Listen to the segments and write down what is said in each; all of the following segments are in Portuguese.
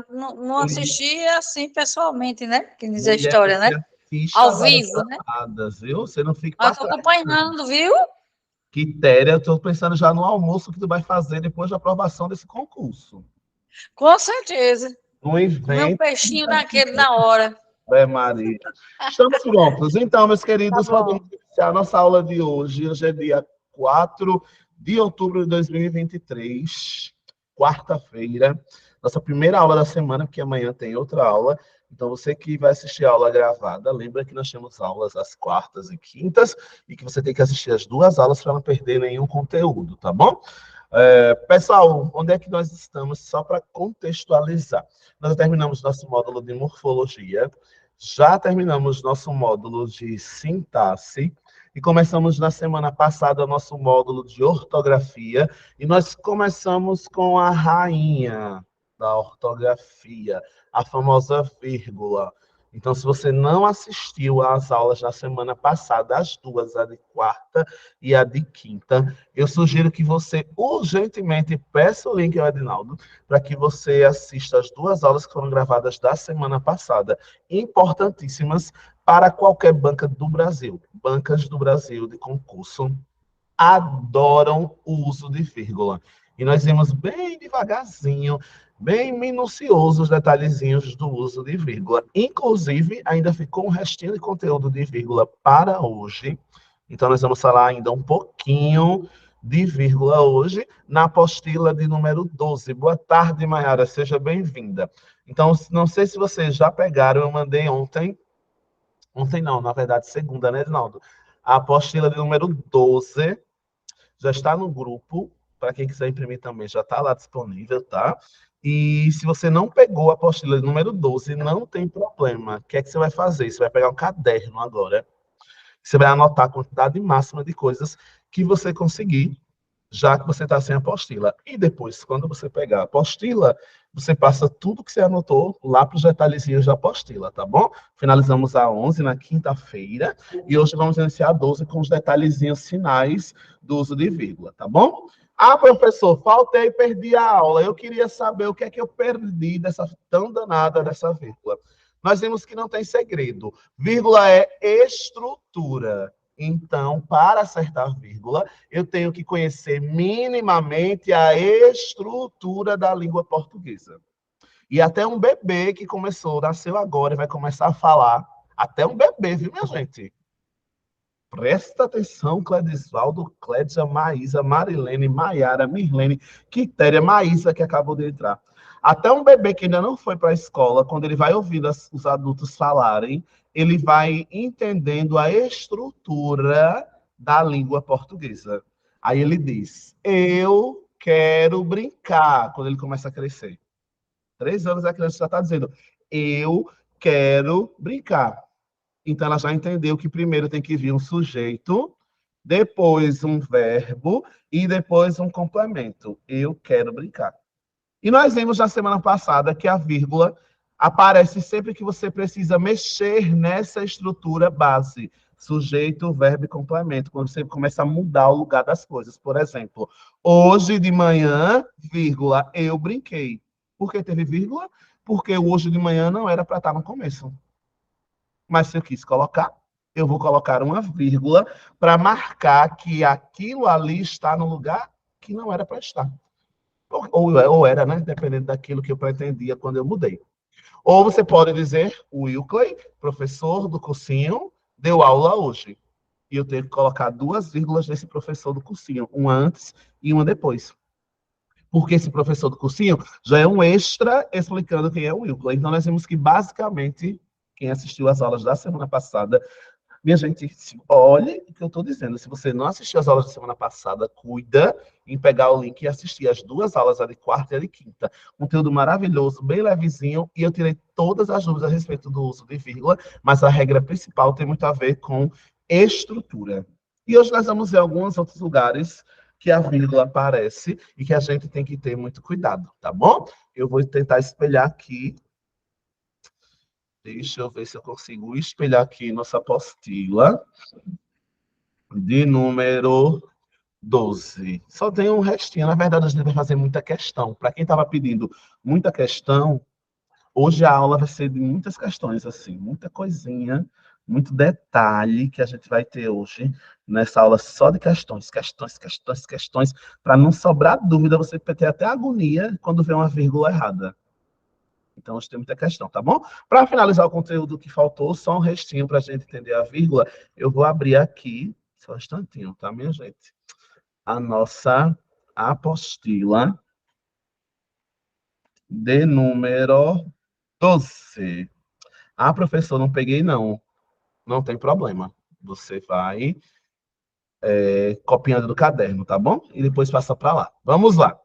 não assisti assim pessoalmente, né? Que diz a Mulher, história, você né? assista Ao as aulas vivo, né? gravadas, viu? Você não fique Mas para estou trás, não. acompanhando, viu? Quitéria, eu estou pensando já no almoço que tu vai fazer depois da aprovação desse concurso. Com certeza. Um Comer um evento. peixinho daquele na hora. É, Maria. Estamos prontos. Então, meus Tá queridos, podemos bom. iniciar a nossa aula de hoje. Hoje é dia 4 de outubro de 2023, quarta-feira. Nossa primeira aula da semana, porque amanhã tem outra aula. Então, você que vai assistir a aula gravada, lembra que nós temos aulas às quartas e quintas e que você tem que assistir as duas aulas para não perder nenhum conteúdo, tá bom? Pessoal, onde é que nós estamos? Só para contextualizar. Nós terminamos nosso módulo de morfologia, já terminamos nosso módulo de sintaxe e começamos na semana passada nosso módulo de ortografia e nós começamos com a rainha da ortografia, a famosa vírgula. Então, se você não assistiu às aulas da semana passada, as duas, a de quarta e a de quinta, eu sugiro que você urgentemente peça o link ao Edinaldo para que você assista as duas aulas que foram gravadas da semana passada, importantíssimas para qualquer banca do Brasil. Bancas do Brasil de concurso adoram o uso de vírgula. E nós vimos bem devagarzinho, bem minucioso os detalhezinhos do uso de vírgula. Inclusive, ainda ficou um restinho de conteúdo de vírgula para hoje. Então, nós vamos falar ainda um pouquinho de vírgula hoje, na apostila de número 12. Boa tarde, Mayara, seja bem-vinda. Então, não sei se vocês já pegaram, eu mandei ontem não, na verdade, segunda, né, Edinaldo? A apostila de número 12 já está no grupo, para quem quiser imprimir também, já está lá disponível, tá? E se você não pegou a apostila de número 12, não tem problema. O que é que você vai fazer? Você vai pegar um caderno agora, você vai anotar a quantidade máxima de coisas que você conseguir, já que você está sem apostila. E depois, quando você pegar a apostila, você passa tudo que você anotou lá para os detalhezinhos da apostila, tá bom? Finalizamos a 11 na quinta-feira e hoje vamos iniciar a 12 com os detalhezinhos finais do uso de vírgula, tá bom? Ah, professor, faltei, perdi a aula. Eu queria saber o que é que eu perdi dessa tão danada dessa vírgula. Nós vimos que não tem segredo. Vírgula é estrutura. Então, para acertar vírgula, eu tenho que conhecer minimamente a estrutura da língua portuguesa. E até um bebê que nasceu agora e vai começar a falar, até um bebê, viu, minha gente? Presta atenção, Cledisvaldo, Clédia, Maísa, Marilene, Maiara, Mirlene, Quitéria, Maísa, que acabou de entrar. Até um bebê que ainda não foi para a escola, quando ele vai ouvindo os adultos falarem, ele vai entendendo a estrutura da língua portuguesa. Aí ele diz, eu quero brincar, quando ele começa a crescer. 3 anos a criança já está dizendo, eu quero brincar. Então, ela já entendeu que primeiro tem que vir um sujeito, depois um verbo e depois um complemento. Eu quero brincar. E nós vimos na semana passada que a vírgula aparece sempre que você precisa mexer nessa estrutura base. Sujeito, verbo e complemento. Quando você começa a mudar o lugar das coisas. Por exemplo, hoje de manhã, vírgula, eu brinquei. Por que teve vírgula? Porque o hoje de manhã não era para estar no começo. Mas se eu quis colocar, eu vou colocar uma vírgula para marcar que aquilo ali está no lugar que não era para estar. Ou era, né? Dependendo daquilo que eu pretendia quando eu mudei. Ou você pode dizer, o Wilkley, professor do cursinho, deu aula hoje. E eu tenho que colocar 2 vírgulas desse professor do cursinho, uma antes e uma depois. Porque esse professor do cursinho já é um extra explicando quem é o Wilkley. Então, nós vimos que, basicamente, quem assistiu às aulas da semana passada, minha gente, olhe o que eu estou dizendo. Se você não assistiu às aulas da semana passada, cuida em pegar o link e assistir as 2 aulas, a de quarta e a de quinta. Conteúdo maravilhoso, bem levezinho, e eu tirei todas as dúvidas a respeito do uso de vírgula, mas a regra principal tem muito a ver com estrutura. E hoje nós vamos ver alguns outros lugares que a vírgula aparece e que a gente tem que ter muito cuidado, tá bom? Eu vou tentar espelhar aqui. Deixa eu ver se eu consigo espelhar aqui nossa apostila de número 12. Só tem um restinho. Na verdade, a gente vai fazer muita questão. Para quem estava pedindo muita questão, Hoje a aula vai ser de muitas questões, assim, muita coisinha, muito detalhe que a gente vai ter hoje nessa aula só de questões, questões, questões, questões, para não sobrar dúvida, você ter até agonia quando vê uma vírgula errada. Então, hoje tem muita questão, tá bom? Para finalizar o conteúdo que faltou, só um restinho para a gente entender a vírgula, eu vou abrir aqui, só um instantinho, tá, minha gente? A nossa apostila de número 12. Ah, professor, não peguei, não. Não tem problema. Você vai copiando do caderno, tá bom? E depois passa para lá. Vamos lá.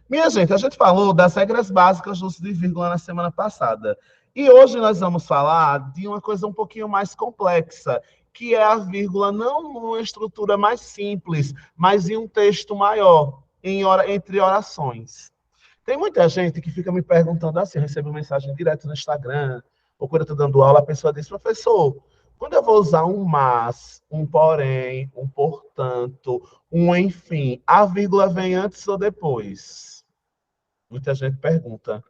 Minha gente, a gente falou das regras básicas do uso de vírgula na semana passada. E hoje nós vamos falar de uma coisa um pouquinho mais complexa, que é a vírgula não numa estrutura mais simples, mas em um texto maior, entre orações. Tem muita gente que fica me perguntando assim, eu recebo mensagem direto no Instagram, ou quando eu estou dando aula, a pessoa diz, professor, quando eu vou usar um mas, um porém, um portanto, um enfim, a vírgula vem antes ou depois? Muita gente pergunta.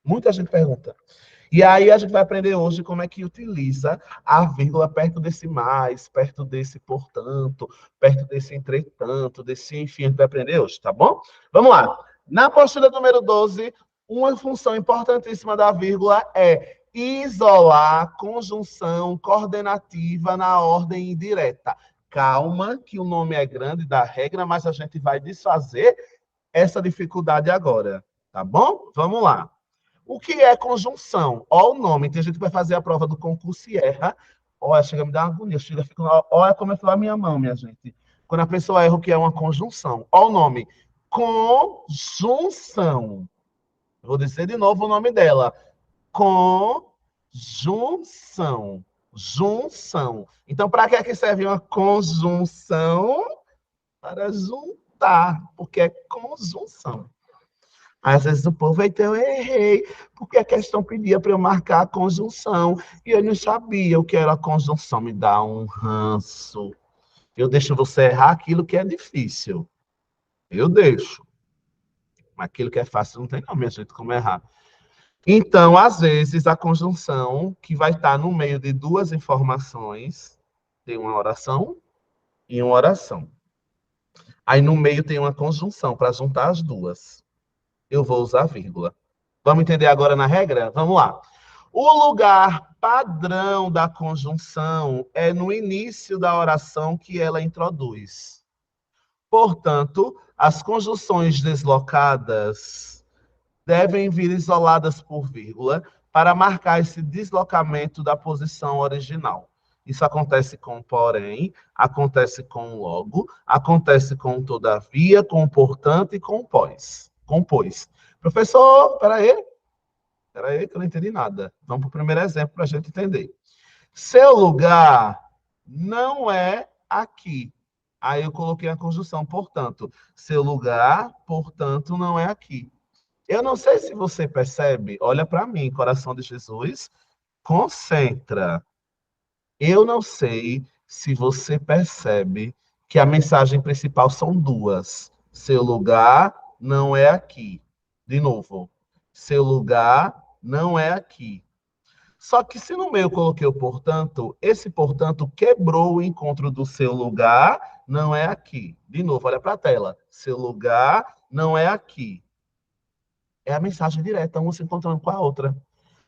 Muita gente pergunta. E aí a gente vai aprender hoje como é que utiliza a vírgula perto desse mais, perto desse portanto, perto desse entretanto, desse enfim, a gente vai aprender hoje, tá bom? Vamos lá. Na postura número 12, uma função importantíssima da vírgula é isolar a conjunção coordenativa na ordem indireta. Calma, que o nome é grande da regra, mas a gente vai desfazer essa dificuldade agora, tá bom? Vamos lá. O que é conjunção? Olha o nome. Tem gente que vai fazer a prova do concurso e erra. Olha, chega a me dar uma agonia. Olha como é que foi a minha mão, minha gente. Quando a pessoa erra o que é uma conjunção. Olha o nome. Conjunção. Vou dizer de novo o nome dela. Conjunção. Junção. Então, para que é que serve uma conjunção? Para juntar, porque é conjunção. Às vezes o povo, então eu errei, porque a questão pedia para eu marcar a conjunção, e eu não sabia o que era a conjunção. Me dá um ranço. Eu deixo você errar aquilo que é difícil. Eu deixo. Mas aquilo que é fácil não tem não, minha gente, como errar. Então, às vezes, a conjunção, que vai estar no meio de duas informações, tem uma oração e uma oração. Aí no meio tem uma conjunção para juntar as duas. Eu vou usar vírgula. Vamos entender agora na regra? Vamos lá. O lugar padrão da conjunção é no início da oração que ela introduz. Portanto, as conjunções deslocadas devem vir isoladas por vírgula para marcar esse deslocamento da posição original. Isso acontece com porém, acontece com logo, acontece com todavia, com portanto e com pois. Com pois. Professor, peraí, que eu não entendi nada. Vamos para o primeiro exemplo para a gente entender. Seu lugar não é aqui. Aí eu coloquei a conjunção, portanto. Seu lugar, portanto, não é aqui. Eu não sei se você percebe, olha para mim, coração de Jesus, concentra. Eu não sei se você percebe que a mensagem principal são duas. Seu lugar não é aqui. De novo. Seu lugar não é aqui. Só que se no meio eu coloquei o portanto, esse portanto quebrou o encontro do seu lugar não é aqui. De novo, olha para a tela. Seu lugar não é aqui. É a mensagem direta, uma se encontrando com a outra.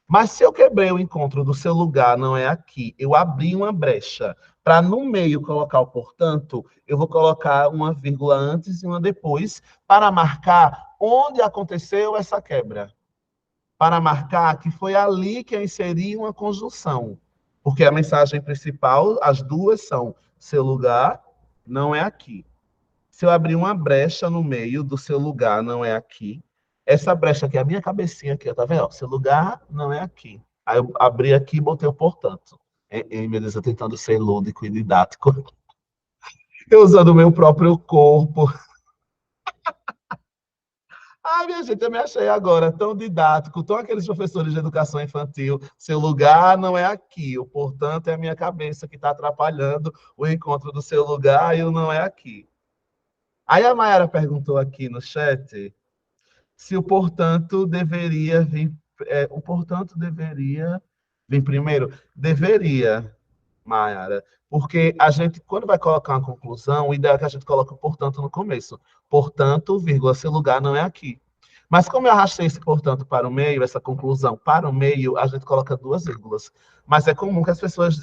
Mas se eu quebrei o encontro do seu lugar, não é aqui, eu abri uma brecha para no meio colocar o portanto, eu vou colocar uma vírgula antes e uma depois para marcar onde aconteceu essa quebra. Para marcar que foi ali que eu inseri uma conjunção. Porque a mensagem principal, as duas são seu lugar não é aqui. Se eu abrir uma brecha no meio do seu lugar não é aqui, essa brecha aqui, a minha cabecinha aqui, tá vendo? Seu lugar não é aqui. Aí eu abri aqui e botei o portanto. Meu Deus, eu tentando ser lúdico e didático. Eu usando o meu próprio corpo. Ai, minha gente, eu me achei agora tão didático, tão aqueles professores de educação infantil. Seu lugar não é aqui, o portanto é a minha cabeça que está atrapalhando o encontro do seu lugar e o não é aqui. Aí a Mayara perguntou aqui no chat se o portanto deveria vir... o portanto deveria vir primeiro? Deveria, Mayara. Porque a gente, quando vai colocar uma conclusão, o ideal é que a gente coloque o portanto no começo. Portanto, vírgula, seu lugar não é aqui. Mas como eu arrastei esse portanto para o meio, essa conclusão para o meio, a gente coloca duas vírgulas. Mas é comum que as pessoas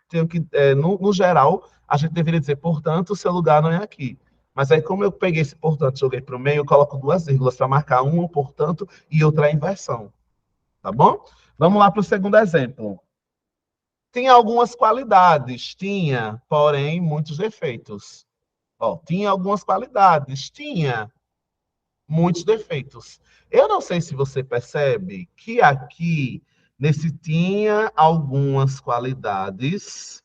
tenham que, no geral, a gente deveria dizer, portanto, seu lugar não é aqui. Mas aí, como eu peguei esse portanto e joguei para o meio, eu coloco duas vírgulas para marcar uma, portanto, e outra a inversão. Tá bom? Vamos lá para o segundo exemplo. Tinha algumas qualidades, tinha, porém, muitos defeitos. Ó, tinha algumas qualidades, tinha muitos defeitos. Eu não sei se você percebe que aqui, nesse tinha algumas qualidades,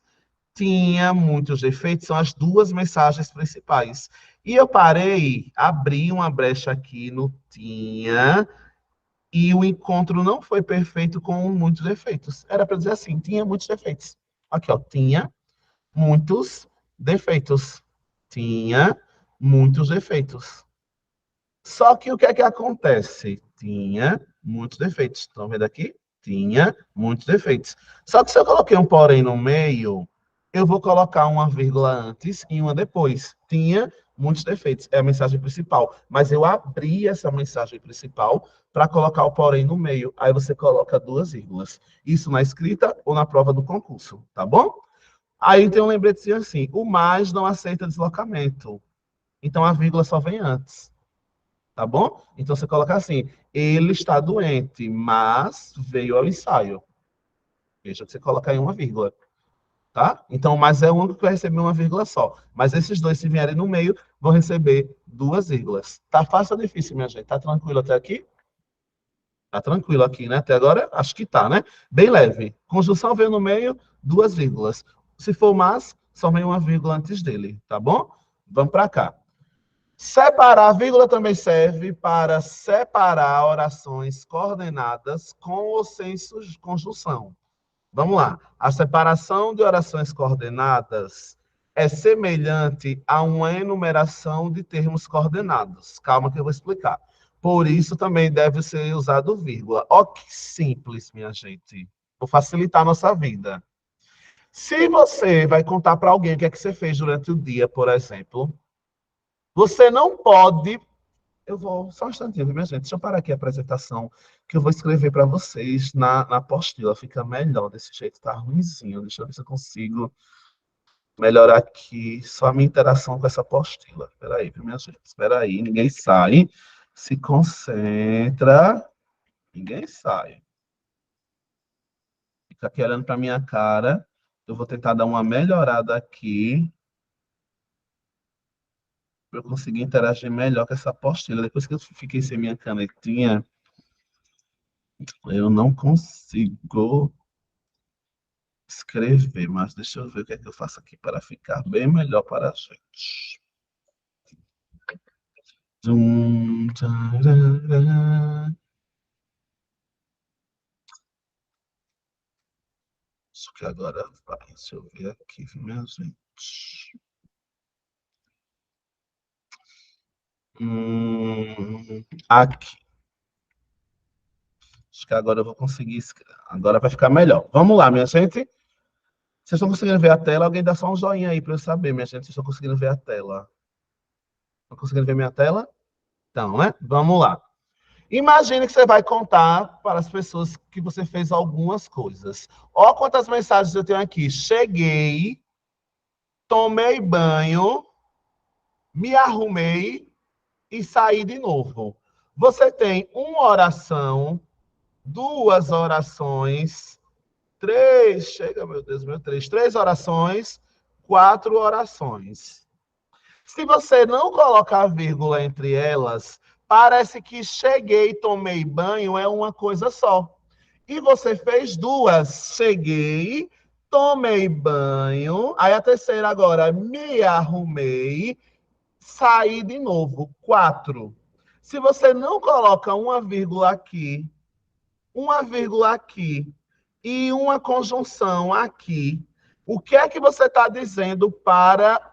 tinha muitos defeitos, são as duas mensagens principais. E eu parei, abri uma brecha aqui no tinha, e o encontro não foi perfeito com muitos defeitos. Era para dizer assim, tinha muitos defeitos. Aqui, ó, tinha muitos defeitos. Tinha muitos defeitos. Só que o que é que acontece? Tinha muitos defeitos. Estão vendo aqui? Tinha muitos defeitos. Só que se eu coloquei um porém no meio, eu vou colocar uma vírgula antes e uma depois. Tinha muitos defeitos. É a mensagem principal. Mas eu abri essa mensagem principal para colocar o porém no meio. Aí você coloca duas vírgulas. Isso na escrita ou na prova do concurso, tá bom? Aí tem um lembretezinho assim, o mais não aceita deslocamento. Então a vírgula só vem antes. Tá bom? Então você coloca assim, ele está doente, mas veio ao ensaio. Veja que você coloca aí uma vírgula. Tá? Então, mas é o único que vai receber uma vírgula só. Mas esses dois, se vierem no meio, vão receber duas vírgulas. Tá fácil ou difícil, minha gente? Tá tranquilo até aqui? Tá tranquilo aqui, né? Até agora, acho que tá, né? Bem leve. Conjunção veio no meio, duas vírgulas. Se for mas, só vem uma vírgula antes dele, tá bom? Vamos para cá. Separar, a vírgula também serve para separar orações coordenadas com ou sem conjunção. Vamos lá. A separação de orações coordenadas é semelhante a uma enumeração de termos coordenados. Calma que eu vou explicar. Por isso também deve ser usado vírgula. Ó, que simples, minha gente. Vou facilitar a nossa vida. Se você vai contar para alguém o que é que você fez durante o dia, por exemplo, você não pode. Eu vou, só um instantinho, minha gente. Deixa eu parar aqui a apresentação, que eu vou escrever para vocês na apostila. Fica melhor desse jeito, tá ruimzinho. Deixa eu ver se eu consigo melhorar aqui só a minha interação com essa apostila. Espera aí, minha gente. Espera aí, ninguém sai. Se concentra. Ninguém sai. Fica aqui olhando para minha cara. Eu vou tentar dar uma melhorada aqui para eu conseguir interagir melhor com essa apostila. Depois que eu fiquei sem minha canetinha, eu não consigo escrever, mas deixa eu ver o que é que eu faço aqui para ficar bem melhor para a gente. Isso que agora vai. Deixa eu ver aqui, minha gente. Aqui. Acho que agora eu vou conseguir. Agora vai ficar melhor. Vamos lá, minha gente. Vocês estão conseguindo ver a tela? Alguém dá só um joinha aí para eu saber, minha gente. Vocês estão conseguindo ver a tela? Estão conseguindo ver minha tela? Então, né? Vamos lá. Imagine que você vai contar para as pessoas que você fez algumas coisas. Olha quantas mensagens eu tenho aqui. Cheguei, tomei banho, me arrumei e saí de novo. Você tem uma oração, duas orações, três, chega, meu Deus, três orações, quatro orações. Se você não colocar vírgula entre elas, parece que cheguei, tomei banho é uma coisa só. E você fez duas. Cheguei, tomei banho. Aí a terceira agora, me arrumei, saí de novo. Quatro. Se você não coloca uma vírgula aqui e uma conjunção aqui, o que é que você está dizendo para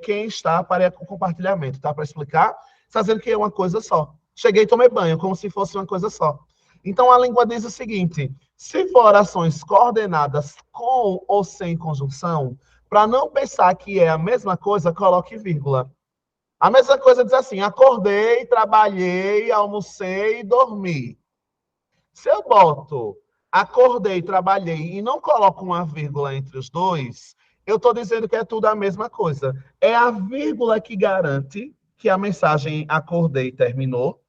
quem está para o compartilhamento? Tá para explicar? Está dizendo que é uma coisa só. cheguei e tomei banho, como se fosse uma coisa só. Então, a língua diz o seguinte: se for orações coordenadas com ou sem conjunção, para não pensar que é a mesma coisa, coloque vírgula. A mesma coisa diz assim: acordei, trabalhei, almocei e dormi. Se eu boto acordei, trabalhei e não coloco uma vírgula entre os dois, eu estou dizendo que é tudo a mesma coisa. É a vírgula que garante que a mensagem acordei terminou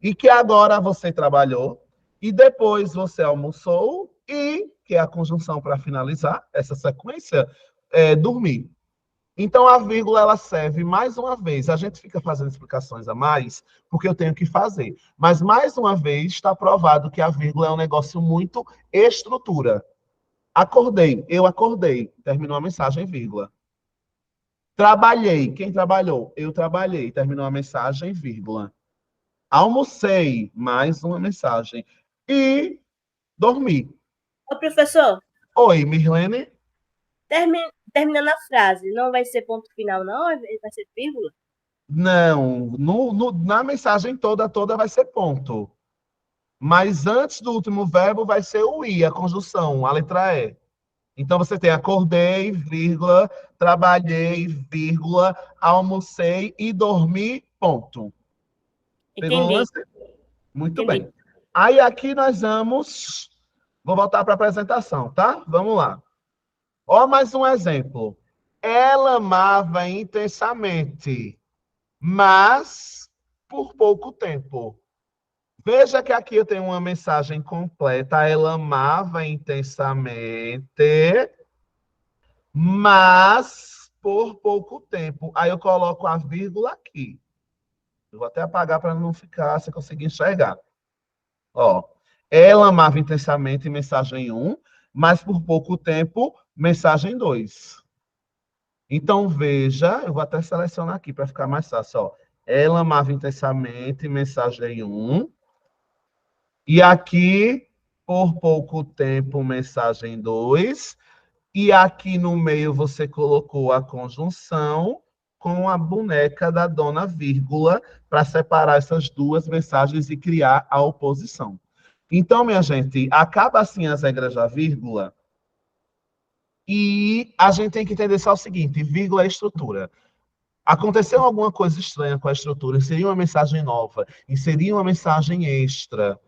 e que agora você trabalhou e depois você almoçou e, que é a conjunção para finalizar essa sequência, dormir. Então, a vírgula ela serve mais uma vez. A gente fica fazendo explicações a mais, porque eu tenho que fazer. Mas, mais uma vez, está provado que a vírgula é um negócio muito estrutura. Acordei, eu acordei. Terminou a mensagem, vírgula. Trabalhei, quem trabalhou? Eu trabalhei. Terminou a mensagem, vírgula. Almocei, mais uma mensagem. E dormi. Ô, professor, Oi, Mirlene? terminando a frase, não vai ser ponto final, não? Vai ser vírgula? Não, na mensagem toda vai ser ponto. Mas antes do último verbo vai ser o I, a conjunção, a letra E. Então você tem acordei, vírgula, trabalhei, vírgula, almocei e dormi, ponto. Pegou o Entendi, lance? Muito entendi. bem. Aí aqui nós vamos. Vou voltar para a apresentação, tá? Vamos lá. Ó, mais um exemplo. Ela amava intensamente, mas por pouco tempo. Veja que aqui eu tenho uma mensagem completa. Ela amava intensamente, mas por pouco tempo. Aí eu coloco a vírgula aqui. Eu vou até apagar para não ficar, se conseguir enxergar. Ó, ela amava intensamente, mensagem 1, mas por pouco tempo, mensagem 2. Então, veja, eu vou até selecionar aqui para ficar mais fácil. Ó. Ela amava intensamente, mensagem 1. E aqui, por pouco tempo, mensagem 2. E aqui no meio você colocou a conjunção com a boneca da dona vírgula para separar essas duas mensagens e criar a oposição. Então, minha gente, acaba assim as regras da vírgula. E a gente tem que entender só o seguinte: vírgula é estrutura. Aconteceu alguma coisa estranha com a estrutura, inserir uma mensagem nova, inserir uma mensagem extra,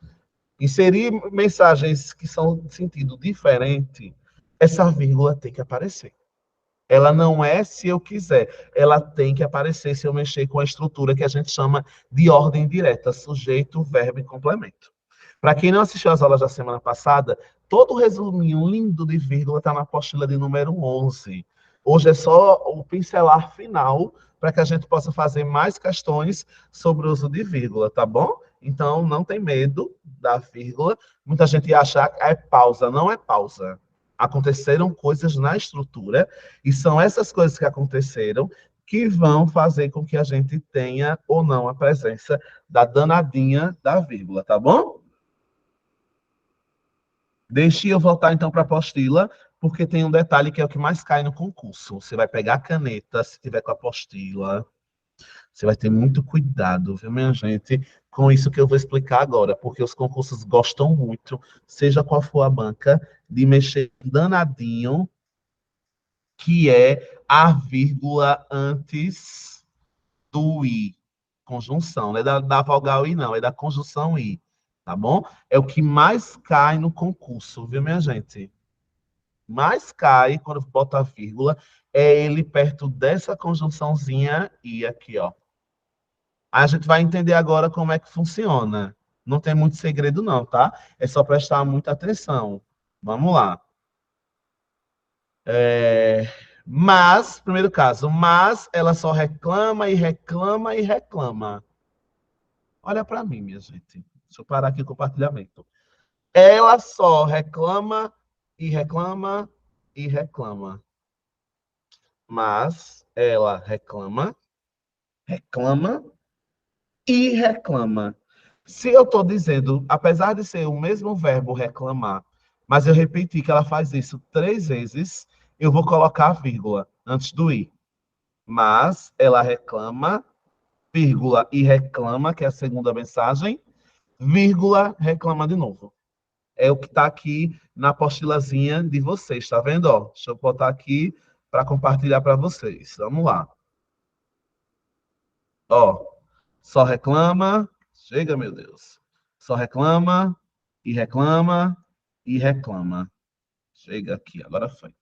inserir mensagens que são de sentido diferente, essa vírgula tem que aparecer. Ela não é se eu quiser, ela tem que aparecer se eu mexer com a estrutura que a gente chama de ordem direta, sujeito, verbo e complemento. Para quem não assistiu às aulas da semana passada, todo o resuminho lindo de vírgula está na apostila de número 11. Hoje é só o pincelar final para que a gente possa fazer mais questões sobre o uso de vírgula, tá bom? Então, não tem medo da vírgula. Muita gente acha que é pausa. Não é pausa. Aconteceram coisas na estrutura e são essas coisas que aconteceram que vão fazer com que a gente tenha ou não a presença da danadinha da vírgula, tá bom? Deixe eu voltar então para a apostila, porque tem um detalhe que é o que mais cai no concurso. Você vai pegar a caneta, se tiver com a apostila. Você vai ter muito cuidado, viu, minha gente, com isso que eu vou explicar agora, porque os concursos gostam muito, seja qual for a banca, de mexer danadinho, que é a vírgula antes do i. Conjunção, não é da vogal i, não, é da conjunção i, tá bom? É o que mais cai no concurso, viu, minha gente? Mais cai, quando bota a vírgula, é ele perto dessa conjunçãozinha i aqui, ó. A gente vai entender agora como é que funciona. Não tem muito segredo, não, tá? É só prestar muita atenção. Vamos lá. Mas, primeiro caso, mas ela só reclama e reclama e reclama. Olha para mim, minha gente. Deixa eu parar aqui o compartilhamento. Ela só reclama e reclama e reclama. Mas ela reclama, reclama e reclama. Se eu estou dizendo, apesar de ser o mesmo verbo reclamar, mas eu repeti que ela faz isso 3 vezes, eu vou colocar a vírgula antes do i. Mas ela reclama vírgula e reclama, que é a segunda mensagem, vírgula, reclama de novo. É o que está aqui na apostilazinha de vocês, tá vendo? Ó, deixa eu botar aqui para compartilhar para vocês. Vamos lá. Ó, só reclama, chega, meu Deus. Só reclama, e reclama, e reclama. Chega aqui, agora foi.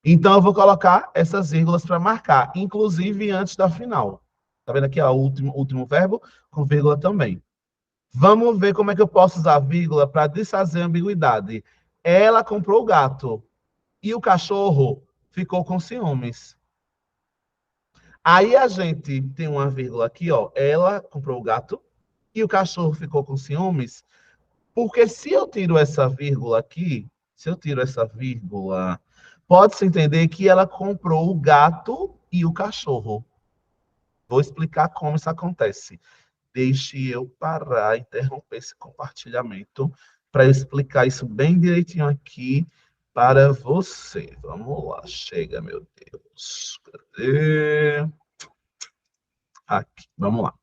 Então, eu vou colocar essas vírgulas para marcar, inclusive antes da final. Tá vendo aqui, ó, o último verbo com vírgula também. Vamos ver como é que eu posso usar a vírgula para desfazer a ambiguidade. Ela comprou o gato e o cachorro ficou com ciúmes. Aí a gente tem uma vírgula aqui, ó. Ela comprou o gato e o cachorro ficou com ciúmes. Porque se eu tiro essa vírgula aqui, se eu tiro essa vírgula, pode-se entender que ela comprou o gato e o cachorro. Vou explicar como isso acontece. Deixe eu parar, interromper esse compartilhamento para explicar isso bem direitinho aqui para você. Vamos lá, chega, meu Deus. Cadê? Aqui, vamos lá.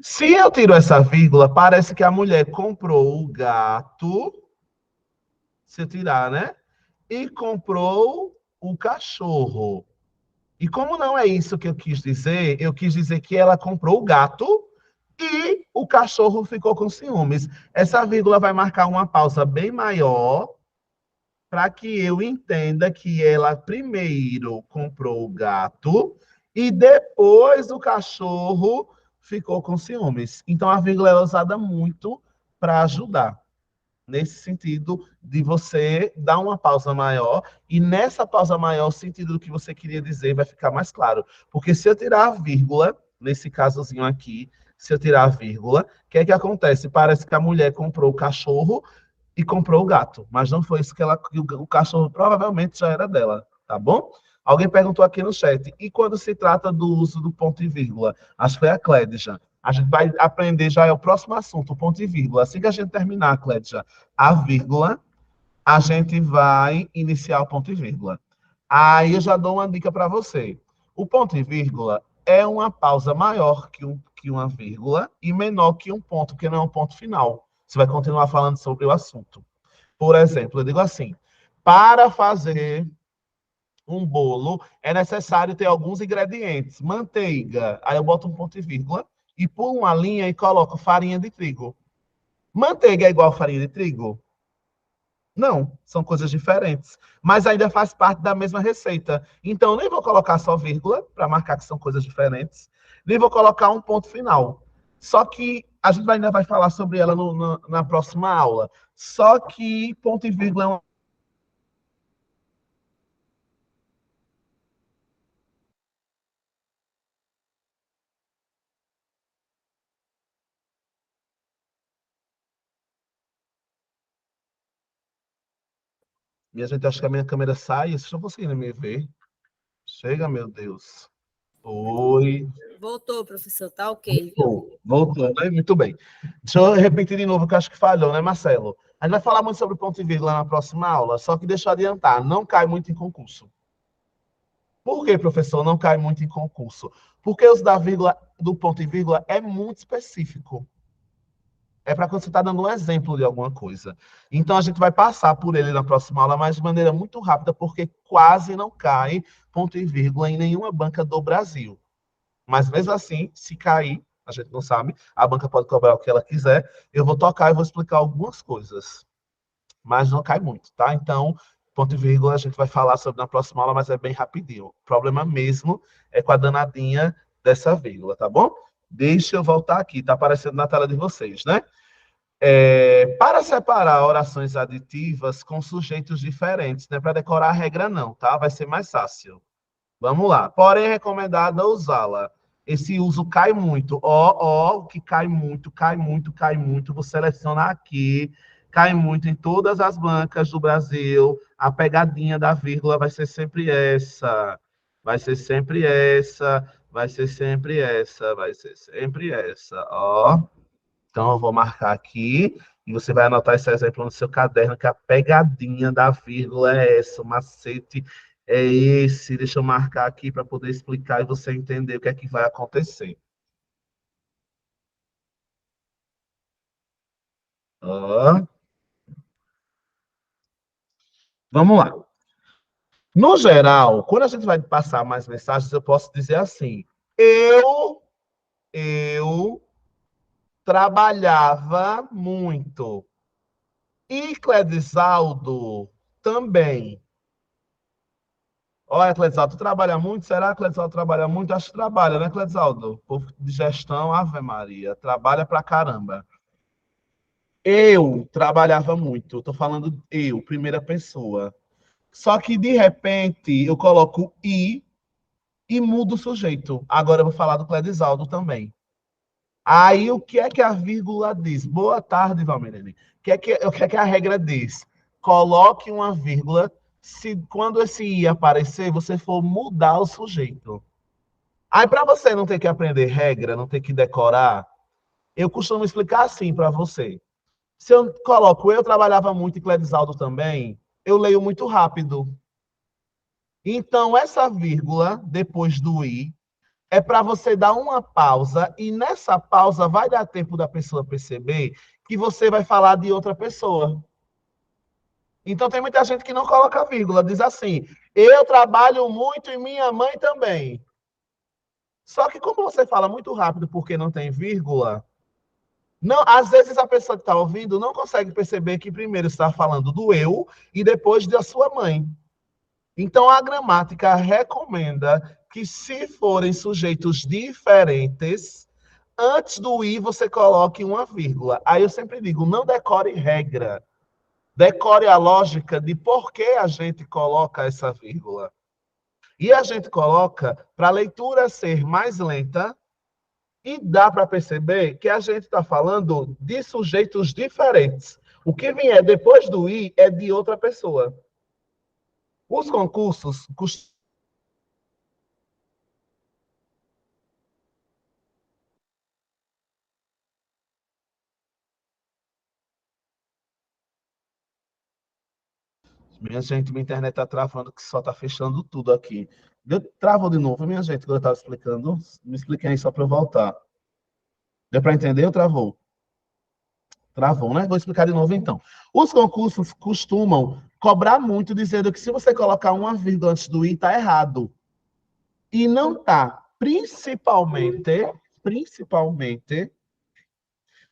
Se eu tiro essa vírgula, parece que a mulher comprou o gato, se eu tirar, né? E comprou o cachorro. E como não é isso que eu quis dizer que ela comprou o gato e o cachorro ficou com ciúmes. Essa vírgula vai marcar uma pausa bem maior para que eu entenda que ela primeiro comprou o gato e depois o cachorro ficou com ciúmes. Então, a vírgula é usada muito para ajudar. Nesse sentido de você dar uma pausa maior, e nessa pausa maior, o sentido do que você queria dizer vai ficar mais claro. Porque se eu tirar a vírgula, nesse casozinho aqui, se eu tirar a vírgula, o que é que acontece? Parece que a mulher comprou o cachorro e comprou o gato, mas não foi isso que ela. O cachorro provavelmente já era dela, tá bom? Alguém perguntou aqui no chat, e quando se trata do uso do ponto e vírgula? Acho que foi a Clédia. A gente vai aprender, já é o próximo assunto, o ponto e vírgula. Assim que a gente terminar, Clédia, a vírgula, a gente vai iniciar o ponto e vírgula. Aí eu já dou uma dica para você. O ponto e vírgula é uma pausa maior que uma vírgula e menor que um ponto, que não é um ponto final. Você vai continuar falando sobre o assunto. Por exemplo, eu digo assim, para fazer um bolo, é necessário ter alguns ingredientes. Manteiga, aí eu boto um ponto e vírgula, e pulo uma linha e coloco farinha de trigo. Manteiga é igual a farinha de trigo? Não, são coisas diferentes. Mas ainda faz parte da mesma receita. Então, eu nem vou colocar só vírgula, para marcar que são coisas diferentes, nem vou colocar um ponto final. Só que a gente ainda vai falar sobre ela na próxima aula. Só que ponto e vírgula é uma. Minha gente, acho que a minha câmera sai. Vocês estão conseguindo me ver? Chega, meu Deus. Oi. Voltou, professor, tá ok, viu? Voltou, né? Muito bem. Deixa eu repetir de novo, que eu acho que falhou, né, Marcelo? A gente vai falar muito sobre ponto e vírgula na próxima aula, só que deixa eu adiantar, não cai muito em concurso. Por que, professor, não cai muito em concurso? Porque o uso da vírgula, do ponto e vírgula é muito específico. É para quando você está dando um exemplo de alguma coisa. Então, a gente vai passar por ele na próxima aula, mas de maneira muito rápida, porque quase não cai ponto e vírgula em nenhuma banca do Brasil. Mas mesmo assim, se cair, a gente não sabe, a banca pode cobrar o que ela quiser, eu vou tocar e vou explicar algumas coisas. Mas não cai muito, tá? Então, ponto e vírgula a gente vai falar sobre na próxima aula, mas é bem rapidinho. O problema mesmo é com a danadinha dessa vírgula, tá bom? Deixa eu voltar aqui, tá aparecendo na tela de vocês, né? Para separar orações aditivas com sujeitos diferentes, não é para decorar a regra não, tá? Vai ser mais fácil. Vamos lá. Porém, é recomendado usá-la. Esse uso cai muito. O que cai muito, cai muito, cai muito. Vou selecionar aqui. Cai muito em todas as bancas do Brasil. A pegadinha da vírgula vai ser sempre essa. Vai ser sempre essa. Vai ser sempre essa. Vai ser sempre essa. Ó. Então, eu vou marcar aqui. E você vai anotar esse exemplo no seu caderno, que a pegadinha da vírgula é essa. O macete é esse. Deixa eu marcar aqui para poder explicar e você entender o que é que vai acontecer. Ó. Vamos lá. No geral, quando a gente vai passar mais mensagens, eu posso dizer assim: eu trabalhava muito. E Cledisaldo também. Olha, Cledisaldo, tu trabalha muito? Será que Cledisaldo trabalha muito? Acho que trabalha, né, Cledisaldo? Povo de gestão, Ave Maria, trabalha pra caramba. Eu trabalhava muito, tô falando eu, primeira pessoa. Só que, de repente, eu coloco e mudo o sujeito. Agora eu vou falar do Cledisaldo também. Aí, o que é a vírgula diz? Boa tarde, Valmirene. O que é que a regra diz? Coloque uma vírgula se quando esse i aparecer, você for mudar o sujeito. Aí, para você não ter que aprender regra, não ter que decorar, eu costumo explicar assim para você. Se eu coloco eu trabalhava muito e Cledisaldo também, eu leio muito rápido. Então, essa vírgula, depois do i, é para você dar uma pausa, e nessa pausa vai dar tempo da pessoa perceber que você vai falar de outra pessoa. Então, tem muita gente que não coloca vírgula, diz assim: eu trabalho muito e minha mãe também. Só que, como você fala muito rápido porque não tem vírgula, não, às vezes a pessoa que está ouvindo não consegue perceber que primeiro está falando do eu e depois da sua mãe. Então, a gramática recomenda que, se forem sujeitos diferentes, antes do i você coloque uma vírgula. Aí eu sempre digo, não decore regra. Decore a lógica de por que a gente coloca essa vírgula. E a gente coloca para a leitura ser mais lenta e dá para perceber que a gente está falando de sujeitos diferentes. O que vier depois do i é de outra pessoa. Os concursos minha gente, minha internet tá travando, que só tá fechando tudo aqui. Travou de novo, minha gente, quando eu tava explicando. Me expliquem aí só para eu voltar. Deu para entender ou travou? Travou, né? Vou explicar de novo então. Os concursos costumam cobrar muito, dizendo que se você colocar uma vírgula antes do i, tá errado. E não tá. Principalmente,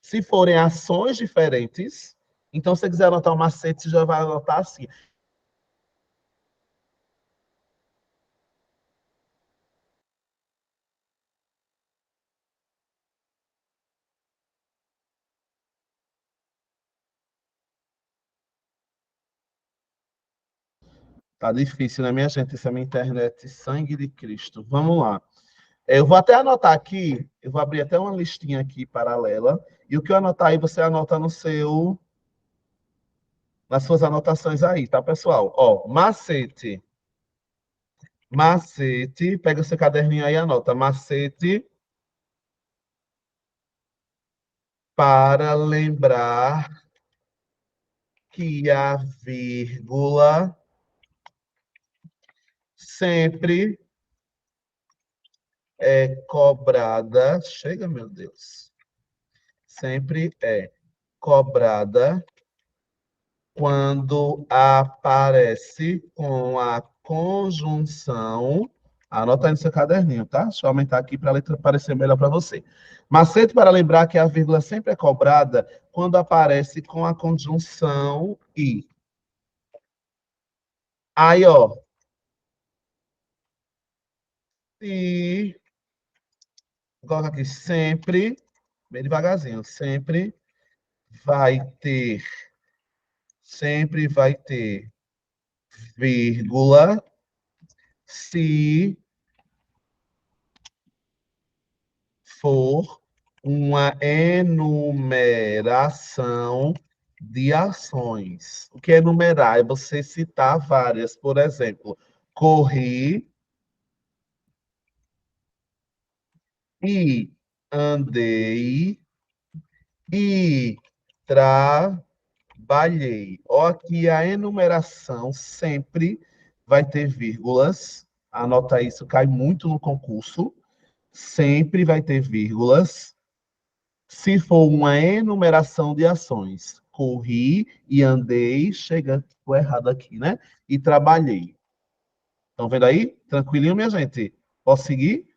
se forem ações diferentes. Então, se você quiser anotar um macete, você já vai anotar assim. Tá difícil, né, minha gente? Essa é a minha internet, sangue de Cristo. Vamos lá. Eu vou até anotar aqui, eu vou abrir até uma listinha aqui paralela, e o que eu anotar aí, você anota nas suas anotações aí, tá, pessoal? Ó, macete. Macete, pega o seu caderninho aí e anota. Macete para lembrar que a vírgula sempre é cobrada. Chega, meu Deus. Sempre é cobrada quando aparece com a conjunção. Anota aí no seu caderninho, tá? Deixa eu aumentar aqui para a letra parecer melhor para você. Macete para lembrar que a vírgula sempre é cobrada quando aparece com a conjunção e. Aí, ó. Se. Vou colocar aqui sempre, bem devagarzinho, vai ter, sempre vai ter vírgula se for uma enumeração de ações. O que é enumerar? É você citar várias. Por exemplo, corri e andei e trabalhei. Ó, aqui a enumeração sempre vai ter vírgulas. Anota isso, cai muito no concurso. Sempre vai ter vírgulas se for uma enumeração de ações. corri e andei, chega, ficou errado aqui, né? E trabalhei. Estão vendo aí? Tranquilinho, minha gente? Posso seguir?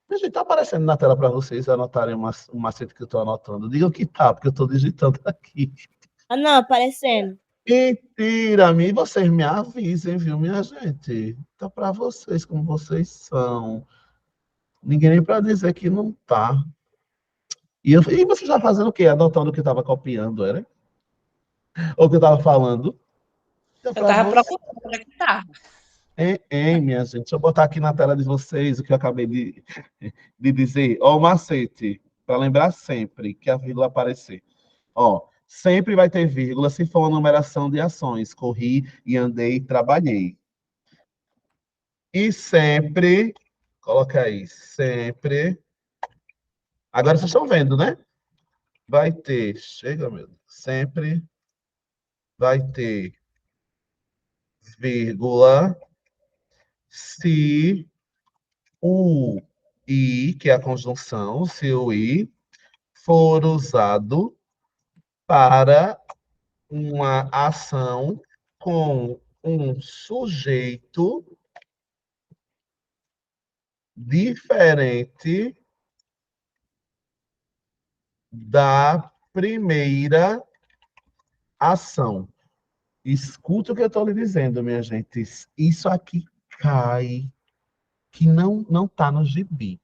Minha gente, tá aparecendo na tela para vocês anotarem um macete que eu estou anotando. Digam que tá, porque eu estou digitando aqui. Ah, não, aparecendo. Mentira, me vocês me avisem, viu, minha gente? Tá para vocês como vocês são. Ninguém nem para dizer que não tá. E você já fazendo o quê? Anotando o que estava copiando, era? Ou o que eu estava falando? Tá Eu para estava você. procurando onde é que estava. Minha gente, deixa eu botar aqui na tela de vocês o que eu acabei de dizer. Ó, o macete, para lembrar sempre que a vírgula aparecer. Ó, sempre vai ter vírgula se for uma numeração de ações. Corri e andei e trabalhei. E sempre, coloca aí, sempre. Agora vocês estão vendo, né? Vai ter, chega, meu Deus, sempre vai ter vírgula se o i, que é a conjunção, se o i for usado para uma ação com um sujeito diferente da primeira ação. Escuta o que eu estou lhe dizendo, minha gente. Isso aqui cai, que não está no gibi.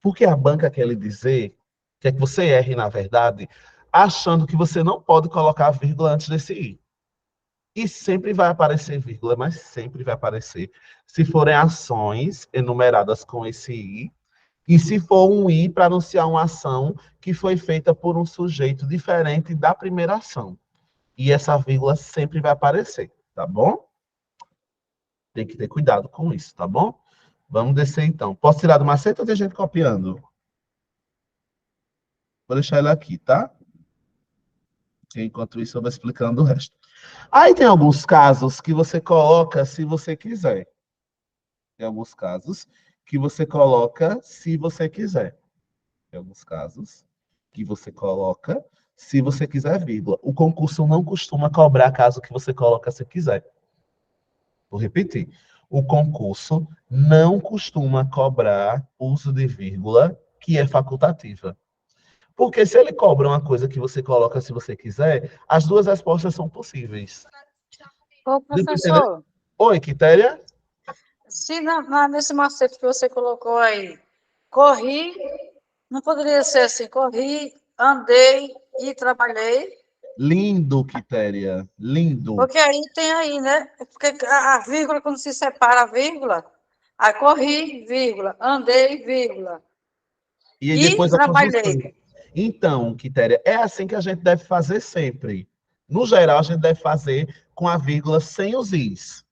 Porque a banca quer lhe dizer que é que você erre, na verdade, achando que você não pode colocar vírgula antes desse i. E sempre vai aparecer vírgula, mas sempre vai aparecer. Se forem ações enumeradas com esse i, e se for um i para anunciar uma ação que foi feita por um sujeito diferente da primeira ação. E essa vírgula sempre vai aparecer, tá bom? Tem que ter cuidado com isso, tá bom? Vamos descer então. Posso tirar do macete ou tem gente copiando? Vou deixar ele aqui, tá? Enquanto isso, eu vou explicando o resto. Aí tem alguns casos que você coloca se você quiser. Tem alguns casos que você coloca se você quiser. Tem alguns casos que você coloca se você quiser, vírgula. O concurso não costuma cobrar caso que você coloca se quiser. Vou repetir. O concurso não costuma cobrar uso de vírgula que é facultativa. Porque se ele cobra uma coisa que você coloca se você quiser, as duas respostas são possíveis. Ô, Deu pra entender? professor, Oi, Quitéria? se nesse macete que você colocou aí, corri, não poderia ser assim, corri, andei e trabalhei? Lindo, Quitéria. Lindo. Porque aí tem aí, né? Porque a vírgula, quando se separa a vírgula, aí corri, vírgula, andei, vírgula, E aí e depois a conjunção. trabalhei. Então, Quitéria, é assim que a gente deve fazer sempre. No geral, a gente deve fazer com a vírgula sem os is.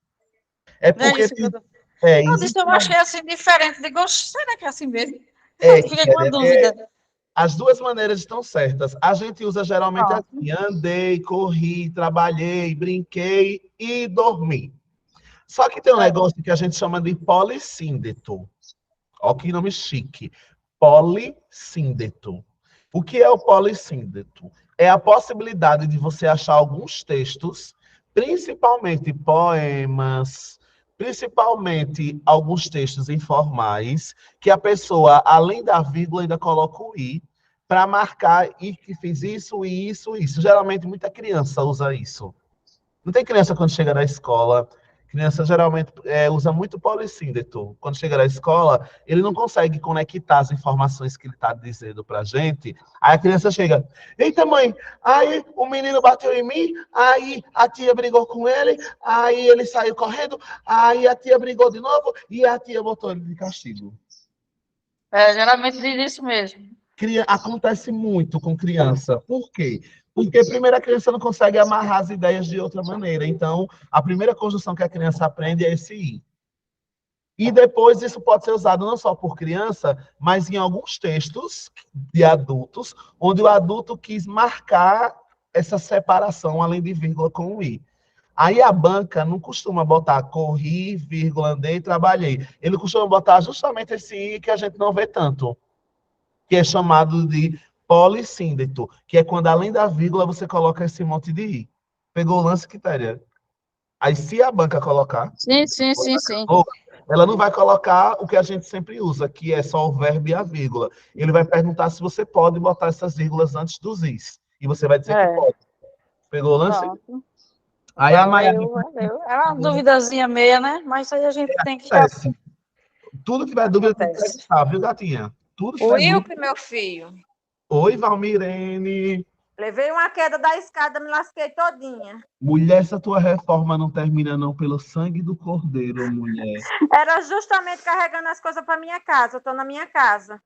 É Não é porque isso que eu tô... Não, existe disso eu achei assim diferente. Digo, "Oxe, será que é assim mesmo?" Fiquei com uma Quitéria, dúvida. as duas maneiras estão certas. A gente usa geralmente Pronto. assim: andei, corri, trabalhei, brinquei e dormi. Só que tem um É. negócio que a gente chama de polissíndeto. Olha que nome chique. Polissíndeto. O que é o polissíndeto? É a possibilidade de você achar alguns textos, principalmente poemas, principalmente alguns textos informais, que a pessoa, além da vírgula, ainda coloca o i, para marcar e que fiz isso, isso, isso. Geralmente, muita criança usa isso. Não tem criança quando chega na escola. Criança geralmente usa muito polissíndeto. Quando chega na escola, ele não consegue conectar as informações que ele está dizendo para a gente. Aí a criança chega, eita mãe, aí o menino bateu em mim, aí a tia brigou com ele, aí ele saiu correndo, aí a tia brigou de novo e a tia botou ele de castigo. Geralmente diz isso mesmo. Acontece muito com criança. Por quê? Porque primeiro a criança não consegue amarrar as ideias de outra maneira. Então, a primeira conjunção que a criança aprende é esse i. E depois isso pode ser usado não só por criança, mas em alguns textos de adultos, onde o adulto quis marcar essa separação, além de vírgula com o i. Aí a banca não costuma botar corri, vírgula, andei, trabalhei. Ele costuma botar justamente esse i que a gente não vê tanto, que é chamado de polissíndeto, que é quando além da vírgula você coloca esse monte de i. Pegou o lance, Quitéria? Aí, se a banca colocar, Sim, sim, sim, sim. ela não vai colocar o que a gente sempre usa, que é só o verbo e a vírgula. Ele vai perguntar se você pode botar essas vírgulas antes dos is. E você vai dizer que É, pode. Pegou o lance? pronto. Aí a Maiara Valeu, valeu. É uma duvidazinha meia, né? Mas isso aí a gente tem que acontece. Tudo que tiver dúvida, tem que acontece. perguntar, viu, gatinha? Tudo que O tiver dúvida. Wilke, meu filho. Oi, Valmirene. Levei uma queda da escada, me lasquei todinha. Mulher, essa tua reforma não termina não pelo sangue do cordeiro, mulher. Era justamente carregando as coisas para minha casa. Eu tô na minha casa.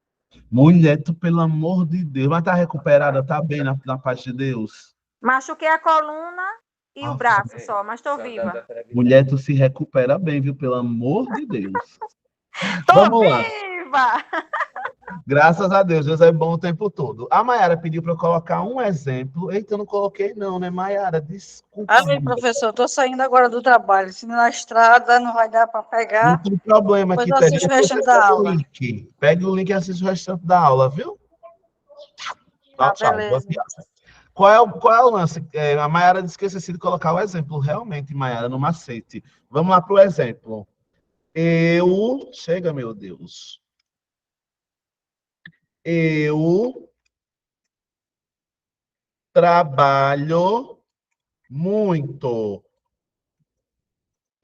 Mulher, tu, pelo amor de Deus. Mas tá recuperada, tá bem na paz de Deus? Machuquei a coluna e o braço só, mas tô viva. Mulher, tu se recupera bem, viu? Pelo amor de Deus. Tô Vamos lá. viva! Graças a Deus, Deus é bom o tempo todo. A Maiara pediu para eu colocar um exemplo. Eita, eu não coloquei não, né, Maiara? Desculpa. Aí, professor, estou saindo agora do trabalho. Se na estrada não vai dar para Não pegar, tem problema depois aqui, eu Tânia. assisto o Depois restante você da pega o aula. link. Pega o link e assiste o restante da aula, viu? Tchau, Tá, tchau. Boa beleza. viagem. Qual é o lance? A Maiara disse que eu esqueci de colocar o exemplo, realmente, Maiara, no macete. Vamos lá para o exemplo. Chega, meu Deus. Eu trabalho muito.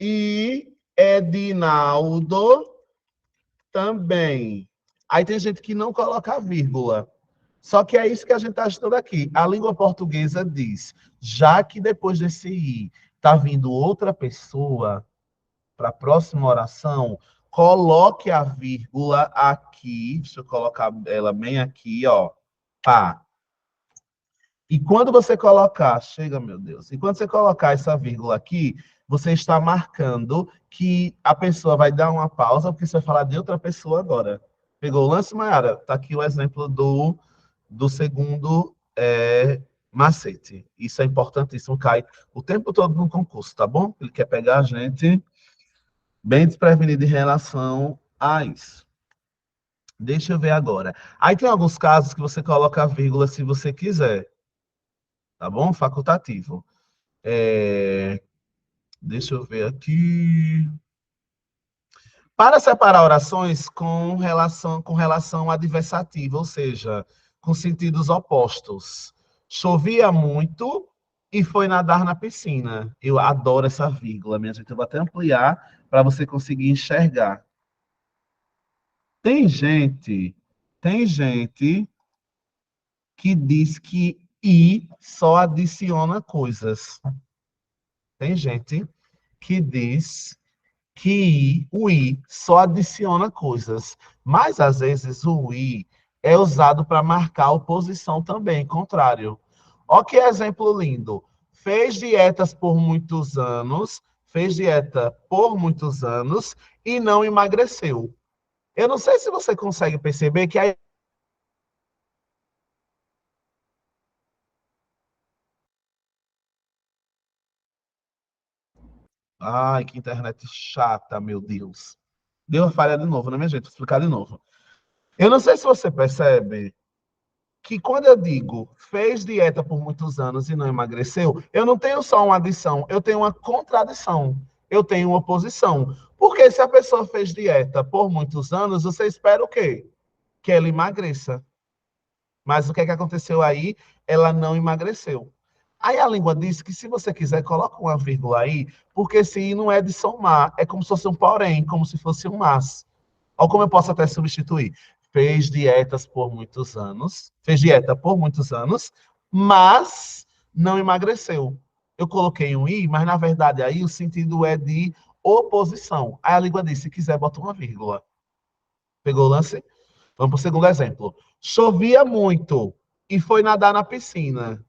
E Edinaldo também. Aí tem gente que não coloca a vírgula. Só que é isso que a gente está estudando aqui. A língua portuguesa diz, já que depois desse i está vindo outra pessoa para a próxima oração, coloque a vírgula aqui. Deixa eu colocar ela bem aqui, ó. Pá. E quando você colocar, chega, meu Deus, e quando você colocar essa vírgula aqui, você está marcando que a pessoa vai dar uma pausa, porque você vai falar de outra pessoa agora. Pegou o lance, Mayara? Está aqui o exemplo do segundo macete. Isso é importantíssimo, cai o tempo todo no concurso, tá bom? Ele quer pegar a gente bem desprevenido em relação a isso. Deixa eu ver agora. Aí tem alguns casos que você coloca a vírgula se você quiser. Tá bom? Facultativo. Deixa eu ver aqui. Para separar orações com relação adversativa, ou seja, com sentidos opostos. Chovia muito e foi nadar na piscina. Eu adoro essa vírgula, minha gente. Eu vou até ampliar para você conseguir enxergar. Tem gente que diz que i só adiciona coisas. Tem gente que diz que o i só adiciona coisas, mas às vezes o i é usado para marcar oposição também, contrário. Ó que exemplo lindo. Fez dieta por muitos anos e não emagreceu. Eu não sei se você consegue perceber que aí ai, que internet chata, meu Deus. Deu uma falha de novo, né, minha gente? Vou explicar de novo. Eu não sei se você percebe que quando eu digo fez dieta por muitos anos e não emagreceu, eu não tenho só uma adição, eu tenho uma contradição, eu tenho uma oposição. Porque se a pessoa fez dieta por muitos anos, você espera o quê? Que ela emagreça. Mas o que é que aconteceu aí? Ela não emagreceu. Aí a língua diz que se você quiser, coloca uma vírgula aí, porque esse i não é de somar, é como se fosse um porém, como se fosse um mas. Ou como eu posso até substituir. Fez dieta por muitos anos, mas não emagreceu. Eu coloquei um i, mas na verdade aí o sentido é de oposição. Aí a língua diz, se quiser, bota uma vírgula. Pegou o lance? Vamos para o segundo exemplo. Chovia muito e foi nadar na piscina.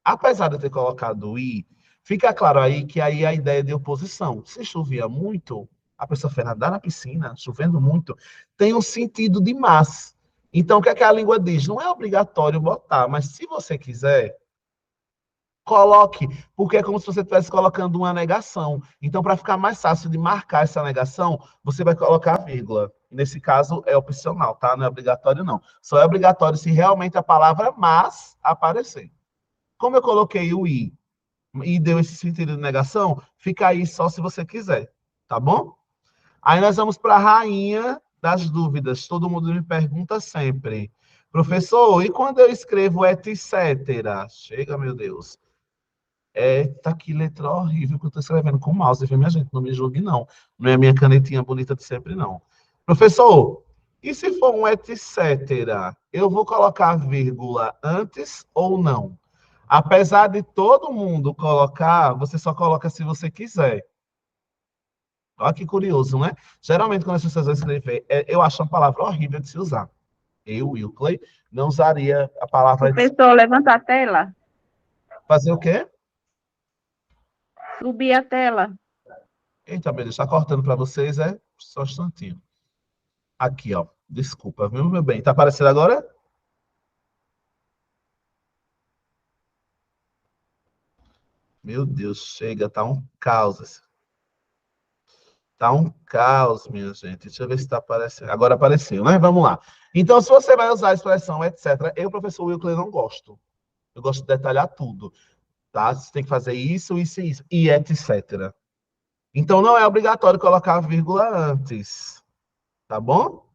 Apesar de eu ter colocado o i, fica claro aí que aí a ideia de oposição. Se chovia muito, a pessoa foi nadar na piscina, chovendo muito, tem um sentido de mas. Então, o que é que a língua diz? Não é obrigatório botar, mas se você quiser, Coloque, porque é como se você estivesse colocando uma negação. Então, para ficar mais fácil de marcar essa negação, você vai colocar a vírgula. Nesse caso, é opcional, tá? Não é obrigatório, não. Só é obrigatório se realmente a palavra mas aparecer. Como eu coloquei o e deu esse sentido de negação, fica aí só se você quiser, tá bom? Aí nós vamos para a rainha das dúvidas. Todo mundo me pergunta sempre. Professor, e quando eu escrevo etc? Chega, meu Deus. Tá aqui letra horrível que eu estou escrevendo com o mouse, viu, minha gente? Não me julgue, não. Não é a minha canetinha bonita de sempre, não. Professor, e se for um etc? Eu vou colocar vírgula antes ou não? Apesar de todo mundo colocar, você só coloca se você quiser. Olha que curioso, né? Geralmente, quando as pessoas vão escrever, eu acho uma palavra horrível de se usar. Eu, Wilkley, não usaria a palavra... Professor, levanta a tela. Fazer o quê? Subir a tela. Eita, meu Deus, está cortando para vocês, é? Só um instantinho. Aqui, ó. Desculpa, viu, meu bem? Tá aparecendo agora? Meu Deus, chega, tá um caos. Tá um caos, minha gente. Deixa eu ver se está aparecendo. Agora apareceu, né? Vamos lá. Então, se você vai usar a expressão etc., eu, professor Wilkley, não gosto. Eu gosto de detalhar tudo, tá? Você tem que fazer isso, isso e isso. E etc. Então, não é obrigatório colocar a vírgula antes. Tá bom?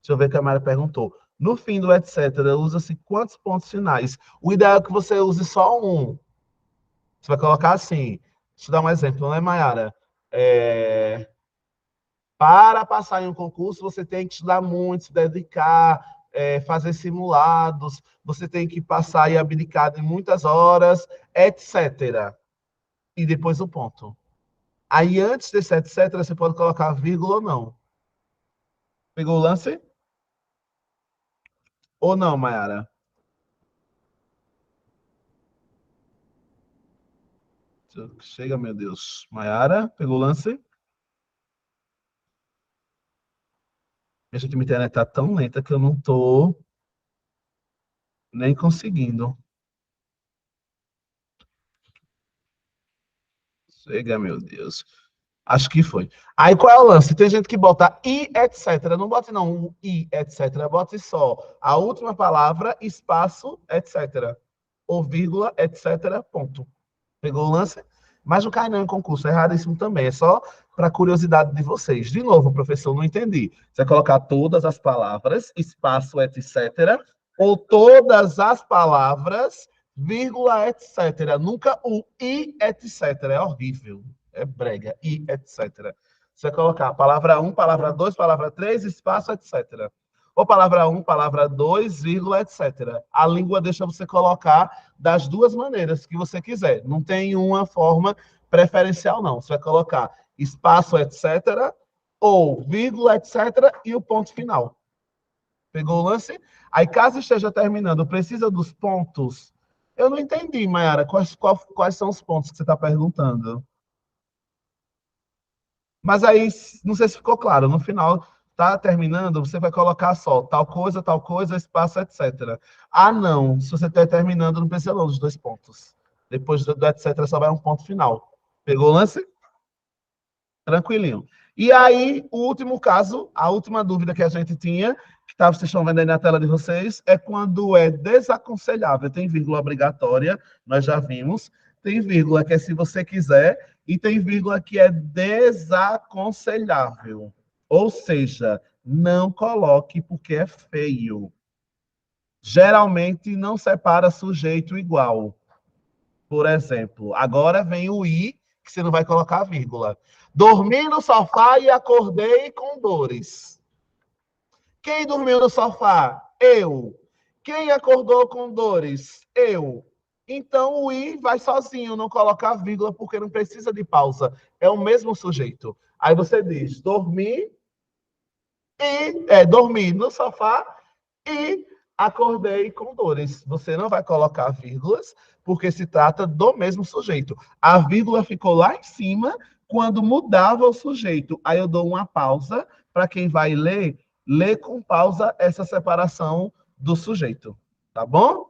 Deixa eu ver o que a Mara perguntou. No fim do etc., usa-se quantos pontos finais? O ideal é que você use só um. Você vai colocar assim. Deixa eu dar um exemplo, né, Mayara? Para passar em um concurso, você tem que estudar muito, se dedicar, fazer simulados, você tem que passar e abdicar de muitas horas, etc. E depois o ponto. Aí, antes desse etc., você pode colocar vírgula ou não. Pegou o lance? Ou não, Mayara? Chega, meu Deus. Mayara, pegou o lance? Veja que minha internet tá tão lenta que eu não tô nem conseguindo. Chega, meu Deus. Acho que foi. Aí qual é o lance? Tem gente que bota e etc. Não bote não um e etc. Bote só a última palavra, espaço, etc. Ou vírgula, etc. Ponto. Pegou o lance? Mas não cai não em concurso, é raríssimo também. É só para curiosidade de vocês. De novo, professor, não entendi. Você vai colocar todas as palavras, espaço, etc. Ou todas as palavras, vírgula, etc. Nunca o e, etc. É horrível. É brega. E, etc. Você vai colocar palavra 1, palavra 2, palavra 3, espaço, etc. Ou palavra 1, palavra 2, vírgula, etc. A língua deixa você colocar das duas maneiras que você quiser. Não tem uma forma preferencial, não. Você vai colocar espaço, etc., ou vírgula, etc., e o ponto final. Pegou o lance? Aí, caso esteja terminando, precisa dos pontos? Eu não entendi, Mayara. Quais são os pontos que você está perguntando? Mas aí, não sei se ficou claro. No final, tá terminando, você vai colocar só tal coisa, espaço, etc. Ah, não. Se você está terminando, não precisa não dos dois pontos. Depois do etc. só vai um ponto final. Pegou o lance? Tranquilinho. E aí, o último caso, a última dúvida que a gente tinha, que vocês estão vendo aí na tela de vocês, é quando é desaconselhável. Tem vírgula obrigatória, nós já vimos. Tem vírgula que é se você quiser, e tem vírgula que é desaconselhável. Ou seja, não coloque porque é feio. Geralmente não separa sujeito igual. Por exemplo, agora vem o i, que você não vai colocar vírgula. Dormi no sofá e acordei com dores. Quem dormiu no sofá? Eu. Quem acordou com dores? Eu. Então o i vai sozinho, não colocar vírgula, porque não precisa de pausa. É o mesmo sujeito. Aí você diz, dormi no sofá e acordei com dores. Você não vai colocar vírgulas, porque se trata do mesmo sujeito. A vírgula ficou lá em cima quando mudava o sujeito. Aí eu dou uma pausa para quem vai ler, ler com pausa essa separação do sujeito. Tá bom?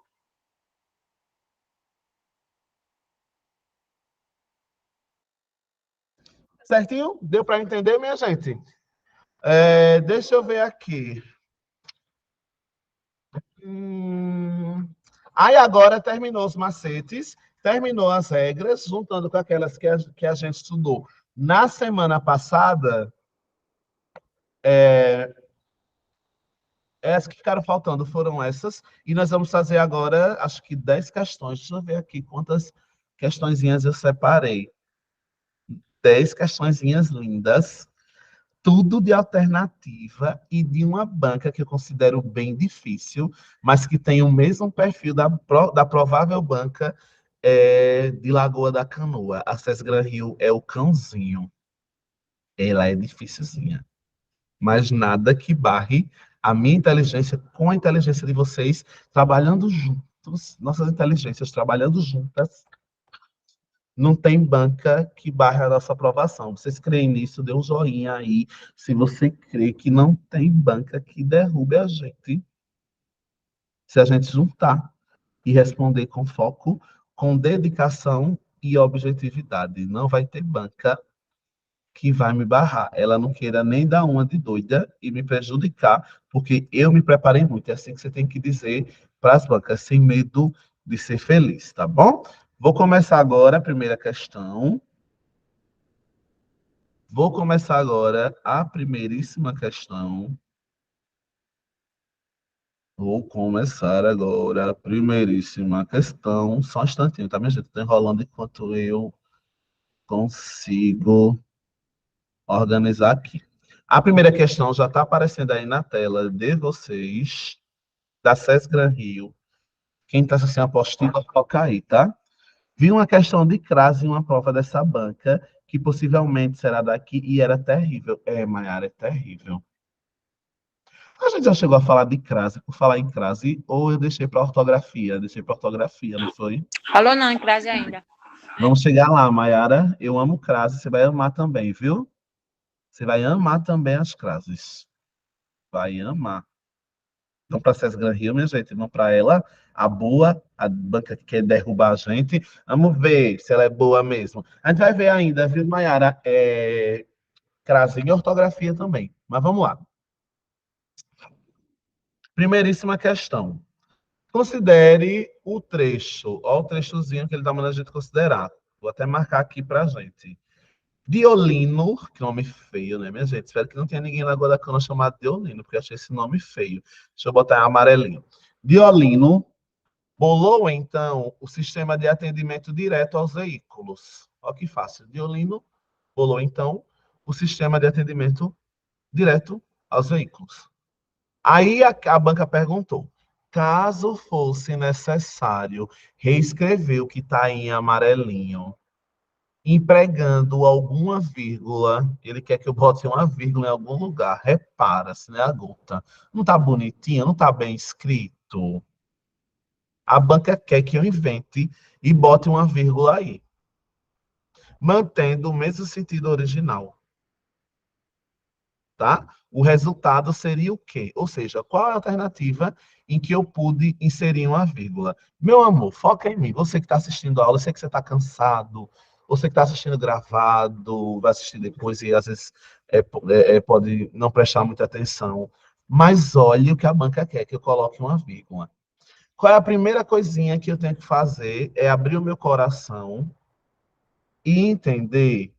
Certinho? Deu para entender, minha gente? Deixa eu ver aqui. Aí agora terminou os macetes, terminou as regras, juntando com aquelas que a gente estudou na semana passada. As que ficaram faltando foram essas, e nós vamos fazer agora, acho que 10 questões. Deixa eu ver aqui quantas questõezinhas eu separei. 10 questõezinhas lindas, tudo de alternativa e de uma banca que eu considero bem difícil, mas que tem o mesmo perfil da provável banca de Lagoa da Canoa. A Cés Gran Rio é o cãozinho. Ela é dificilzinha, mas nada que barre a minha inteligência com a inteligência de vocês, trabalhando juntos, nossas inteligências trabalhando juntas. Não tem banca que barre a nossa aprovação. Vocês creem nisso? Dê um joinha aí. Se você crê que não tem banca que derrube a gente, se a gente juntar e responder com foco, com dedicação e objetividade. Não vai ter banca que vai me barrar. Ela não queira nem dar uma de doida e me prejudicar, porque eu me preparei muito. É assim que você tem que dizer para as bancas, sem medo de ser feliz, tá bom? Vou começar agora a primeira questão. Vou começar agora a primeiríssima questão. Vou começar agora a primeiríssima questão. Só um instantinho, tá, minha gente? Estou enrolando enquanto eu consigo organizar aqui. A primeira questão já está aparecendo aí na tela de vocês, da Cés Gran Rio. Quem está assistindo a apostila, foca aí, tá? Vi uma questão de crase em uma prova dessa banca, que possivelmente será daqui, e era terrível. Maiara, é terrível. A gente já chegou a falar de crase, por falar em crase, ou eu deixei para ortografia? Deixei para ortografia, não foi? Falou não, em crase ainda. Vamos chegar lá, Maiara. Eu amo crase, você vai amar também, viu? Você vai amar também as crases. Vai amar. Não para a Cés Gran Rio, minha gente, não para ela, a boa, a banca que quer derrubar a gente. Vamos ver se ela é boa mesmo. A gente vai ver ainda, viu, Maiara? Crase e ortografia também. Mas vamos lá. Primeiríssima questão. Considere o trecho. Olha o trechozinho que ele está mandando a gente considerar. Vou até marcar aqui para a gente. Diolino, que nome feio, né, minha gente? Espero que não tenha ninguém na Lagoa da Canoa chamado Diolino, porque eu achei esse nome feio. Deixa eu botar em amarelinho. Diolino bolou, então, o sistema de atendimento direto aos veículos. Olha que fácil. Diolino bolou, então, o sistema de atendimento direto aos veículos. Aí a banca perguntou, caso fosse necessário reescrever o que está em amarelinho, empregando alguma vírgula, ele quer que eu bote uma vírgula em algum lugar. Repara-se, né, a gota? Não está bonitinho, não está bem escrito. A banca quer que eu invente e bote uma vírgula aí, mantendo o mesmo sentido original. Tá? O resultado seria o quê? Ou seja, qual é a alternativa em que eu pude inserir uma vírgula? Meu amor, foca em mim. Você que está assistindo a aula, eu sei que você está cansado, você que está assistindo gravado, vai assistir depois e às vezes pode não prestar muita atenção. Mas olhe o que a banca quer, que eu coloque uma vírgula. Qual é a primeira coisinha que eu tenho que fazer? É abrir o meu coração e entender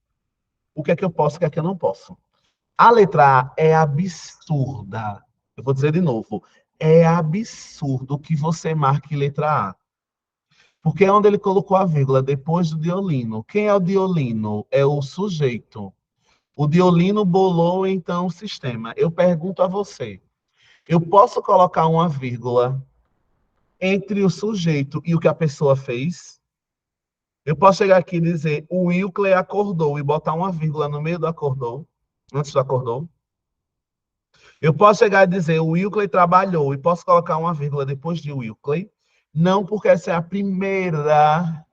o que é que eu posso e o que é que eu não posso. A letra A é absurda. Eu vou dizer de novo. É absurdo que você marque letra A. Porque é onde ele colocou a vírgula, depois do Diolino. Quem é o Diolino? É o sujeito. O Diolino bolou, então, o sistema. Eu pergunto a você, eu posso colocar uma vírgula entre o sujeito e o que a pessoa fez? Eu posso chegar aqui e dizer, o Wilkley acordou, e botar uma vírgula no meio do acordou, antes do acordou? Eu posso chegar e dizer, o Wilkley trabalhou, e posso colocar uma vírgula depois de Wilkley? Não, porque essa é a primeira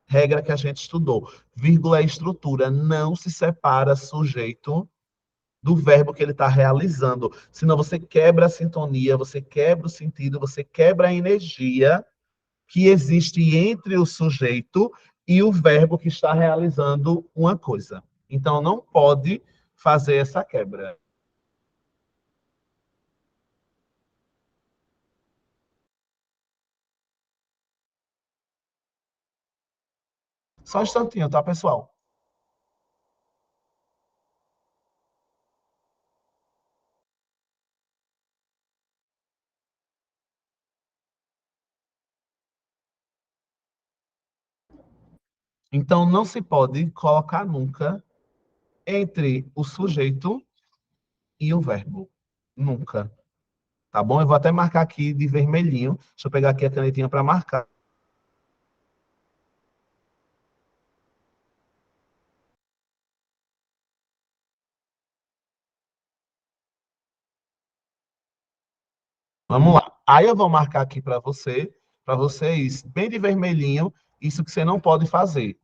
regra que a gente estudou. Vírgula é estrutura, não se separa sujeito do verbo que ele está realizando. Senão você quebra a sintonia, você quebra o sentido, você quebra a energia que existe entre o sujeito e o verbo que está realizando uma coisa. Então, não pode fazer essa quebra. Só um instantinho, tá, pessoal? Então, não se pode colocar nunca entre o sujeito e o verbo. Nunca. Tá bom? Eu vou até marcar aqui de vermelhinho. Deixa eu pegar aqui a canetinha para marcar. Vamos lá. Aí eu vou marcar aqui para vocês, bem de vermelhinho, isso que você não pode fazer.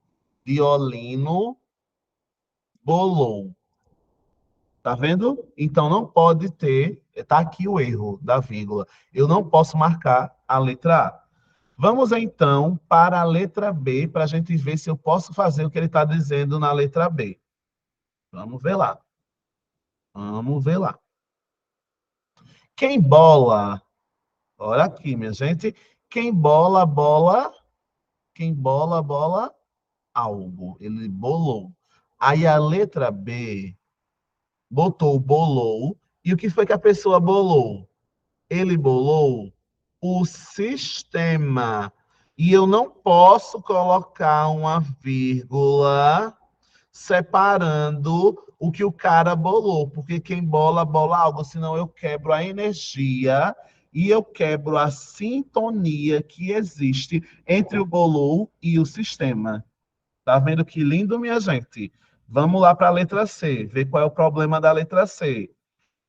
Violino bolou. Tá vendo? Então não pode ter, tá aqui o erro da vírgula. Eu não posso marcar a letra A. Vamos então para a letra B, para a gente ver se eu posso fazer o que ele está dizendo na letra B. Vamos ver lá. Vamos ver lá. Quem bola? Olha aqui, minha gente. Quem bola, bola. Quem bola, bola algo. Ele bolou. Aí a letra B botou bolou. E o que foi que a pessoa bolou? Ele bolou o sistema. E eu não posso colocar uma vírgula separando o que o cara bolou, porque quem bola, bola algo, senão eu quebro a energia e eu quebro a sintonia que existe entre o bolou e o sistema. Tá vendo que lindo, minha gente? Vamos lá para a letra C, ver qual é o problema da letra C.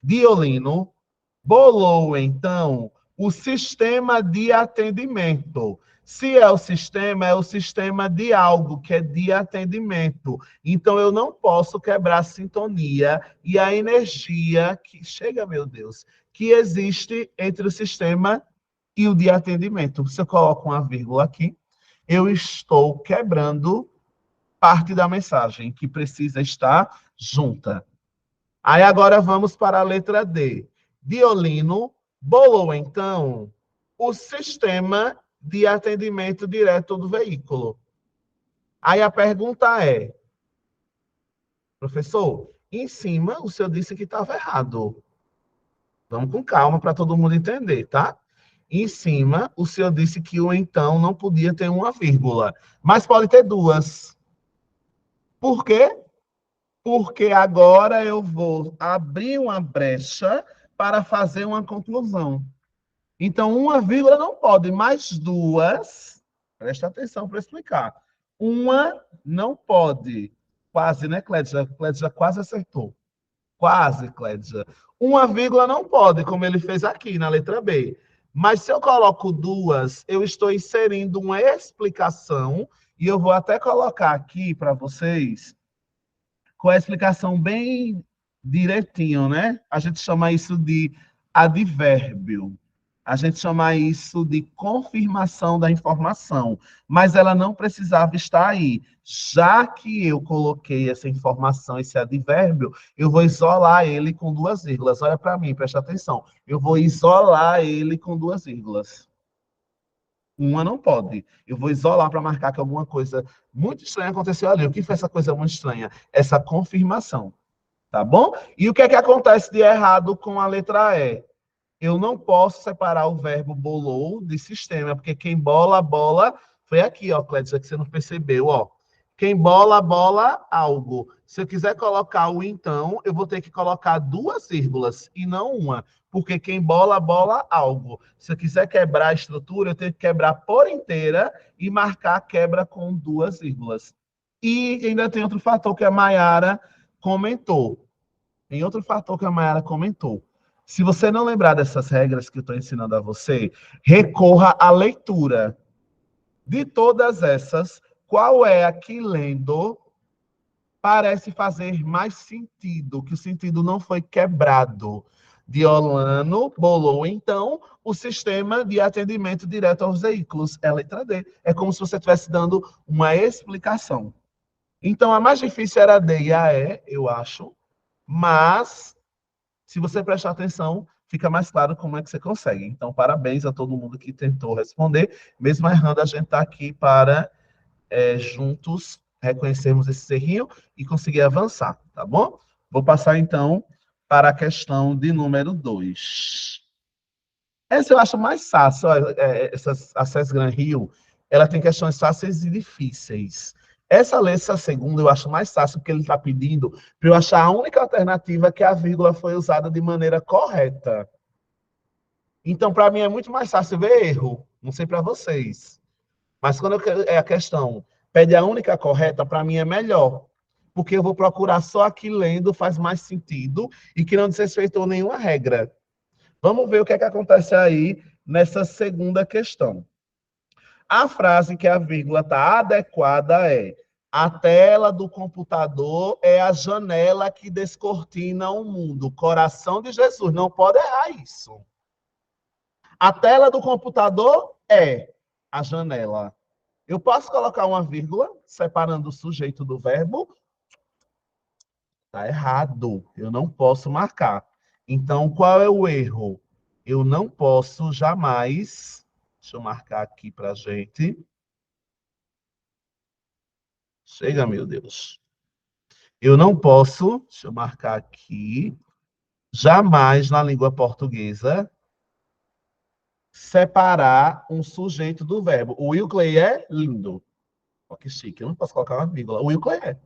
Violino bolou, então, o sistema de atendimento. Se é o sistema de algo, que é de atendimento. Então, eu não posso quebrar a sintonia e a energia que chega, meu Deus, que existe entre o sistema e o de atendimento. Se eu coloco uma vírgula aqui, eu estou quebrando parte da mensagem que precisa estar junta. Aí agora vamos para a letra D. Violino bolou, então, o sistema de atendimento direto do veículo. Aí a pergunta é, professor, em cima o senhor disse que estava errado. Vamos com calma para todo mundo entender, tá? Em cima, o senhor disse que o então não podia ter uma vírgula, mas pode ter duas. Por quê? Porque agora eu vou abrir uma brecha para fazer uma conclusão. Então, uma vírgula não pode, mais duas, presta atenção para explicar. Uma não pode. Quase, né, Clédia? Clédia quase acertou. Quase, Clédia. Uma vírgula não pode, como ele fez aqui na letra B. Mas se eu coloco duas, eu estou inserindo uma explicação, e eu vou até colocar aqui para vocês com a explicação bem direitinho, né? A gente chama isso de advérbio. A gente chama isso de confirmação da informação, mas ela não precisava estar aí. Já que eu coloquei essa informação, esse advérbio, eu vou isolar ele com duas vírgulas. Olha para mim, presta atenção. Eu vou isolar ele com duas vírgulas. Uma não pode. Eu vou isolar para marcar que alguma coisa muito estranha aconteceu ali. O que foi essa coisa muito estranha? Essa confirmação. Tá bom? E o que é que acontece de errado com a letra E? Eu não posso separar o verbo bolou de sistema, porque quem bola, bola, foi aqui, ó, Clédia, que você não percebeu, ó. Quem bola, bola, algo. Se eu quiser colocar o então, eu vou ter que colocar duas vírgulas e não uma, porque quem bola, bola, algo. Se eu quiser quebrar a estrutura, eu tenho que quebrar por inteira e marcar a quebra com duas vírgulas. E ainda tem outro fator que a Maiara comentou. Tem outro fator que a Maiara comentou. Se você não lembrar dessas regras que eu estou ensinando a você, recorra à leitura. De todas essas, qual é a que lendo parece fazer mais sentido, que o sentido não foi quebrado? de Holano bolou, então, o sistema de atendimento direto aos veículos. É a letra D. É como se você estivesse dando uma explicação. Então, a mais difícil era a D e a E, eu acho. Mas, se você prestar atenção, fica mais claro como é que você consegue. Então, parabéns a todo mundo que tentou responder. Mesmo errando, a gente está aqui para juntos reconhecermos esse errinho e conseguir avançar, tá bom? Vou passar, então, para a questão de número 2. Essa eu acho mais fácil. A SES Gran Rio, ela tem questões fáceis e difíceis. Essa segunda eu acho mais fácil, porque ele está pedindo para eu achar a única alternativa que a vírgula foi usada de maneira correta. Então, para mim, é muito mais fácil ver erro. Não sei para vocês. Mas quando é a questão pede a única correta, para mim é melhor. Porque eu vou procurar só aqui lendo, faz mais sentido, e que não desrespeitou nenhuma regra. Vamos ver o que é que acontece aí nessa segunda questão. A frase que a vírgula está adequada é: a tela do computador é a janela que descortina o mundo. Coração de Jesus. Não pode errar isso. A tela do computador é a janela. Eu posso colocar uma vírgula separando o sujeito do verbo? Está errado. Eu não posso marcar. Então, qual é o erro? Eu não posso jamais... Deixa eu marcar aqui para a gente. Chega, meu Deus. Eu não posso... Deixa eu marcar aqui. Jamais, na língua portuguesa, separar um sujeito do verbo. O Will Clay é lindo. Olha que chique. Eu não posso colocar uma vírgula. O Will Clay é.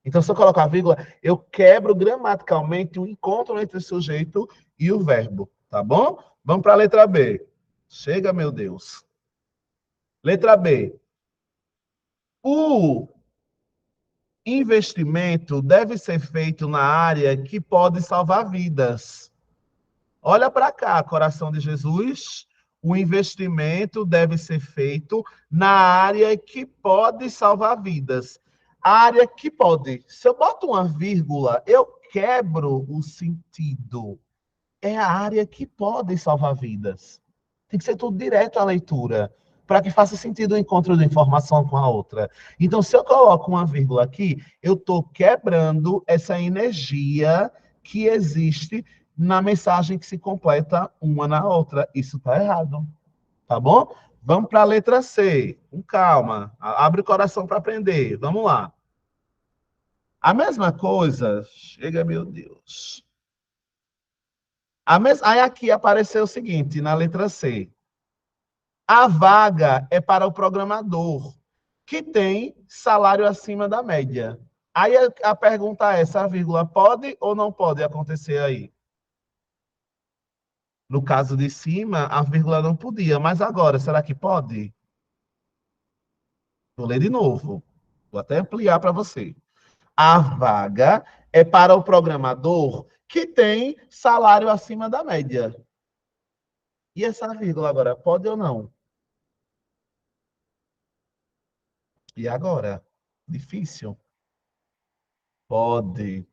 Então, se eu colocar a vírgula, eu quebro gramaticalmente o encontro entre o sujeito e o verbo. Tá bom? Vamos para a letra B. Chega, meu Deus. Letra B. O investimento deve ser feito na área que pode salvar vidas. Olha para cá, coração de Jesus. O investimento deve ser feito na área que pode salvar vidas. A área que pode. Se eu boto uma vírgula, eu quebro o sentido. É a área que pode salvar vidas. Tem que ser tudo direto à leitura, para que faça sentido o encontro de informação com a outra. Então, se eu coloco uma vírgula aqui, eu estou quebrando essa energia que existe na mensagem que se completa uma na outra. Isso está errado. Tá bom? Vamos para a letra C. Com calma. Abre o coração para aprender. Vamos lá. A mesma coisa... Chega, meu Deus. Aí aqui apareceu o seguinte, na letra C. A vaga é para o programador, que tem salário acima da média. Aí a pergunta é, essa vírgula pode ou não pode acontecer aí? No caso de cima, a vírgula não podia, mas agora, será que pode? Vou ler de novo. Vou até ampliar para você. A vaga é para o programador que tem salário acima da média. E essa vírgula agora, pode ou não? E agora? Difícil? Pode.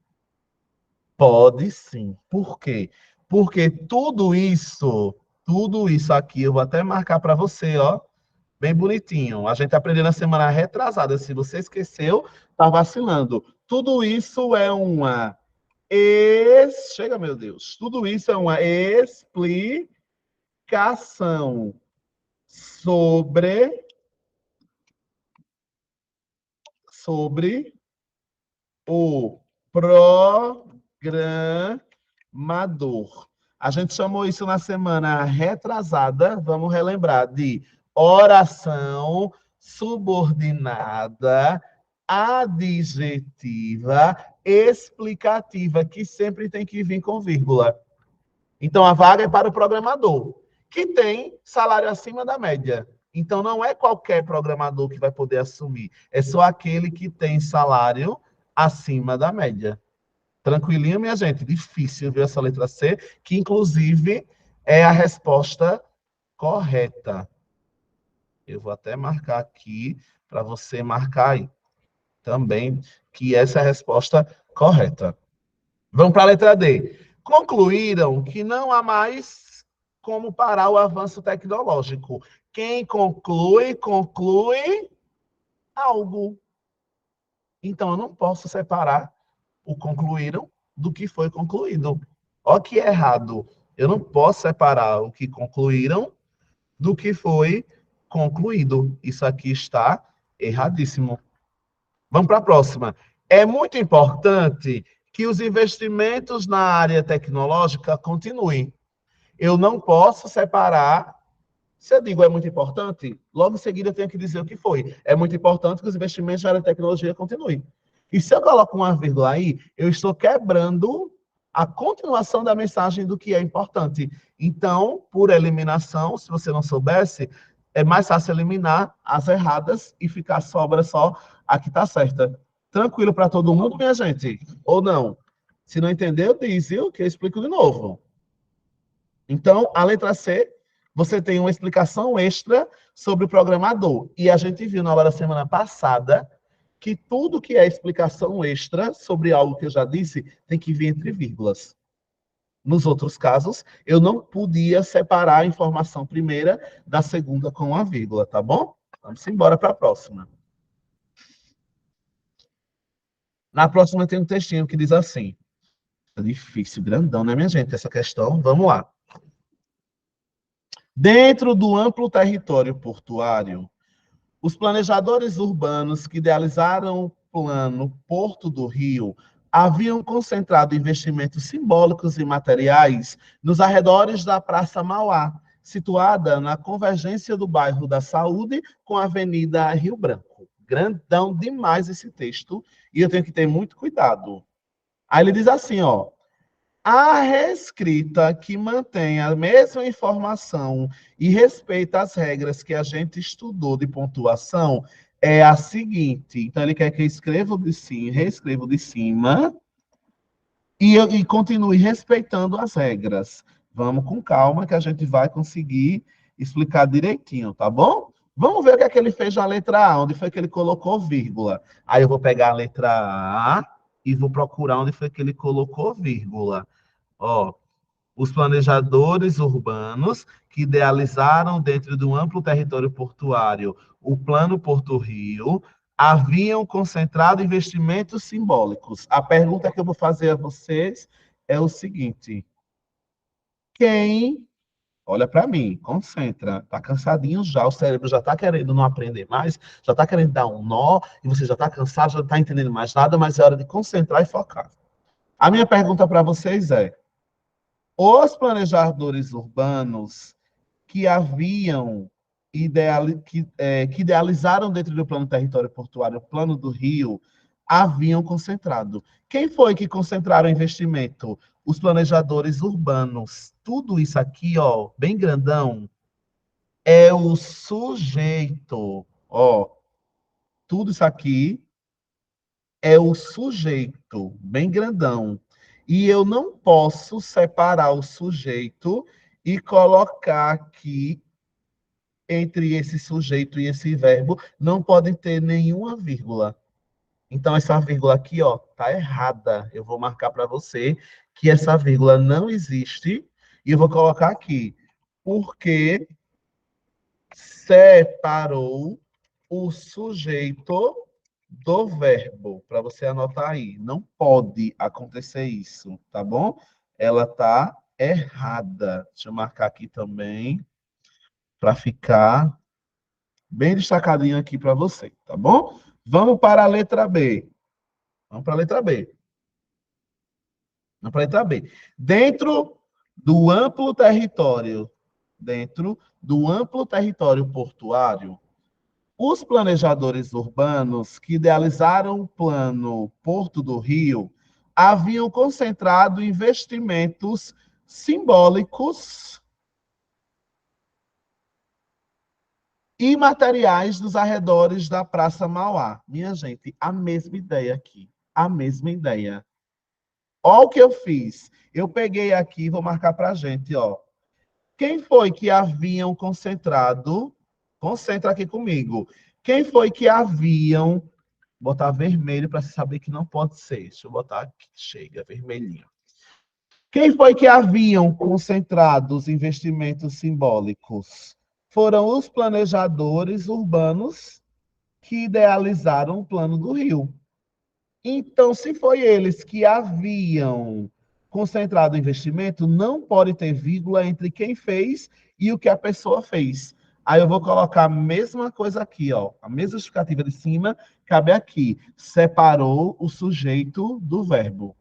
Pode sim. Por quê? Porque tudo isso aqui, eu vou até marcar para você, ó, bem bonitinho. A gente aprendeu na semana retrasada. Se você esqueceu, tá vacilando. Tudo isso é uma... Chega, meu Deus. Tudo isso é uma explicação sobre o programador. A gente chamou isso na semana retrasada, vamos relembrar, de oração subordinada, adjetiva, explicativa, que sempre tem que vir com vírgula. Então, a vaga é para o programador, que tem salário acima da média. Então, não é qualquer programador que vai poder assumir, é só aquele que tem salário acima da média. Tranquilinho, minha gente? Difícil ver essa letra C, que inclusive é a resposta correta. Eu vou até marcar aqui para você marcar aí também que essa é a resposta correta. Vamos para a letra D. concluíram que não há mais como parar o avanço tecnológico. Quem conclui, conclui algo. Então, eu não posso separar o concluíram do que foi concluído. Ó que errado. Eu não posso separar o que concluíram do que foi concluído. Isso aqui está erradíssimo. Vamos para a próxima. É muito importante que os investimentos na área tecnológica continuem. Eu não posso separar. Se eu digo é muito importante, logo em seguida eu tenho que dizer o que foi. É muito importante que os investimentos na área de tecnologia continuem. E se eu coloco uma vírgula aí, eu estou quebrando a continuação da mensagem do que é importante. Então, por eliminação, se você não soubesse, é mais fácil eliminar as erradas e ficar sobra só a que está certa. Tranquilo para todo mundo, minha gente? Ou não? Se não entendeu, diz, viu? Que eu explico de novo. Então, a letra C, você tem uma explicação extra sobre o programador. E a gente viu na aula da semana passada que tudo que é explicação extra sobre algo que eu já disse tem que vir entre vírgulas. Nos outros casos, eu não podia separar a informação primeira da segunda com uma vírgula, tá bom? Vamos embora para a próxima. Na próxima tem um textinho que diz assim. É difícil, grandão, né, minha gente? Essa questão, vamos lá. Dentro do amplo território portuário, os planejadores urbanos que idealizaram o plano Porto do Rio haviam concentrado investimentos simbólicos e materiais nos arredores da Praça Mauá, situada na convergência do bairro da Saúde com a Avenida Rio Branco. Grandão demais esse texto, e eu tenho que ter muito cuidado. Aí ele diz assim, ó, a reescrita que mantém a mesma informação e respeita as regras que a gente estudou de pontuação é a seguinte. Então, ele quer que eu escreva de cima, reescreva de cima e continue respeitando as regras. Vamos com calma que a gente vai conseguir explicar direitinho, tá bom? Vamos ver o que é que ele fez na letra A, onde foi que ele colocou vírgula. Aí eu vou pegar a letra A e vou procurar onde foi que ele colocou vírgula. Ó, os planejadores urbanos que idealizaram dentro de um amplo território portuário o Plano Porto Rio haviam concentrado investimentos simbólicos. A pergunta que eu vou fazer a vocês é o seguinte: quem, olha para mim, concentra, tá cansadinho já, o cérebro já está querendo não aprender mais, já está querendo dar um nó, e você já está cansado, já não está entendendo mais nada, mas é hora de concentrar e focar. A minha pergunta para vocês é: os planejadores urbanos que haviam que idealizaram dentro do plano território portuário, o plano do Rio, haviam concentrado. Quem foi que concentraram o investimento? Os planejadores urbanos. Tudo isso aqui, ó, bem grandão, é o sujeito. Ó, tudo isso aqui é o sujeito, bem grandão. E eu não posso separar o sujeito e colocar aqui entre esse sujeito e esse verbo, não podem ter nenhuma vírgula. Então, essa vírgula aqui, ó, tá errada. Eu vou marcar para você que essa vírgula não existe e eu vou colocar aqui. Porque separou o sujeito do verbo, para você anotar aí. Não pode acontecer isso, tá bom? Ela tá errada. Deixa eu marcar aqui também, para ficar bem destacadinho aqui para você, tá bom? Vamos para a letra B. Vamos para a letra B. Vamos para a letra B. Dentro do amplo território portuário, os planejadores urbanos que idealizaram o plano Porto do Rio haviam concentrado investimentos simbólicos e materiais dos arredores da Praça Mauá. Minha gente, a mesma ideia aqui. A mesma ideia. Olha o que eu fiz. Eu peguei aqui, vou marcar para a gente, ó. Quem foi que haviam concentrado? Concentra aqui comigo. Quem foi que haviam... Botar vermelho para saber que não pode ser. Deixa eu botar aqui. Chega, vermelhinho. Quem foi que haviam concentrado os investimentos simbólicos? Foram os planejadores urbanos que idealizaram o Plano do Rio. Então, se foi eles que haviam concentrado o investimento, não pode ter vírgula entre quem fez e o que a pessoa fez. Aí eu vou colocar a mesma coisa aqui, ó. A mesma justificativa de cima cabe aqui. Separou o sujeito do verbo.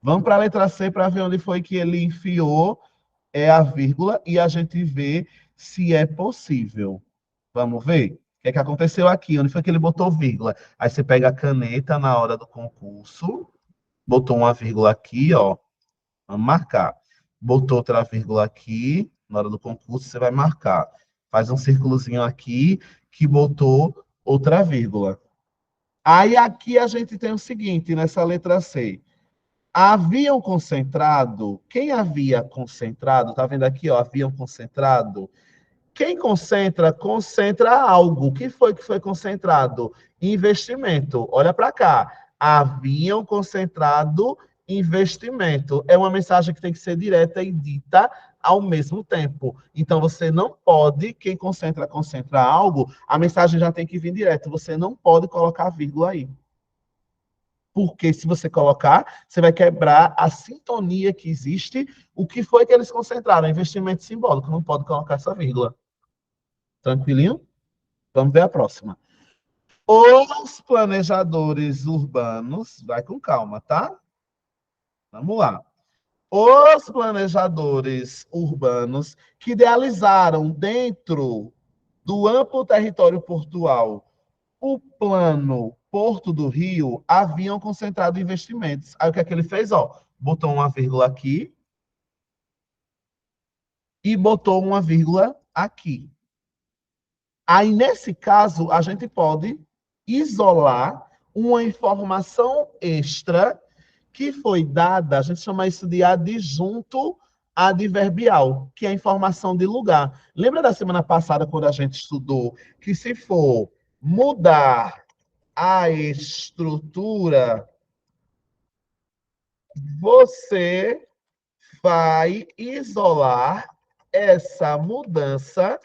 Vamos para a letra C para ver onde foi que ele enfiou a vírgula e a gente vê se é possível. Vamos ver? O que é que aconteceu aqui? Onde foi que ele botou vírgula? Aí você pega a caneta na hora do concurso, botou uma vírgula aqui, ó. Vamos marcar. Botou outra vírgula aqui, na hora do concurso você vai marcar. Faz um círculozinho aqui que botou outra vírgula. Aí aqui a gente tem o seguinte, nessa letra C. Haviam concentrado, quem havia concentrado, tá vendo aqui, ó, haviam concentrado. Quem concentra, concentra algo. O que foi concentrado? Investimento. Olha para cá. Haviam concentrado investimento. É uma mensagem que tem que ser direta e dita ao mesmo tempo. Então, você não pode, quem concentra algo, a mensagem já tem que vir direto. Você não pode colocar vírgula aí. Porque se você colocar, você vai quebrar a sintonia que existe. O que foi que eles concentraram? Investimento simbólico. Não pode colocar essa vírgula. Tranquilinho? Vamos ver a próxima. Os planejadores urbanos, vai com calma, tá? Vamos lá. Os planejadores urbanos que idealizaram dentro do amplo território portual o plano Porto do Rio haviam concentrado investimentos. Aí o que é que ele fez? Ó, botou uma vírgula aqui e botou uma vírgula aqui. Aí, nesse caso, a gente pode isolar uma informação extra que foi dada, a gente chama isso de adjunto adverbial, que é a informação de lugar. Lembra da semana passada, quando a gente estudou, que se for mudar a estrutura, você vai isolar essa mudança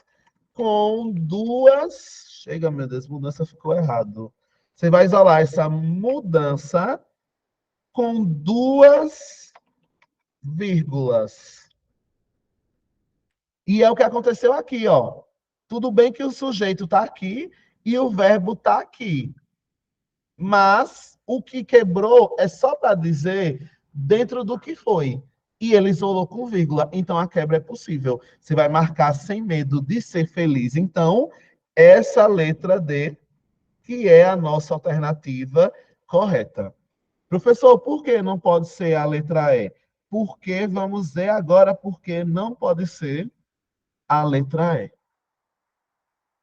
com duas... Chega, meu Deus, mudança ficou errado. Você vai isolar essa mudança com duas vírgulas. E é o que aconteceu aqui, ó. Tudo bem que o sujeito está aqui e o verbo está aqui. Mas o que quebrou é só para dizer dentro do que foi. E ele isolou com vírgula. Então, a quebra é possível. Você vai marcar sem medo de ser feliz. Então, essa letra D, que é a nossa alternativa correta. Professor, por que não pode ser a letra E? Porque, vamos ver agora, porque não pode ser a letra E.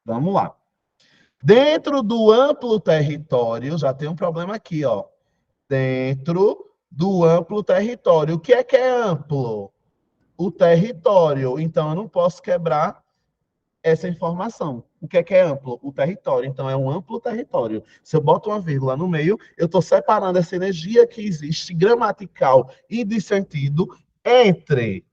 Vamos lá. Dentro do amplo território, já tem um problema aqui, ó. Dentro do amplo território. O que é amplo? O território. Então, eu não posso quebrar essa informação. O que é amplo? O território. Então, é um amplo território. Se eu boto uma vírgula no meio, eu estou separando essa energia que existe, gramatical e de sentido, entre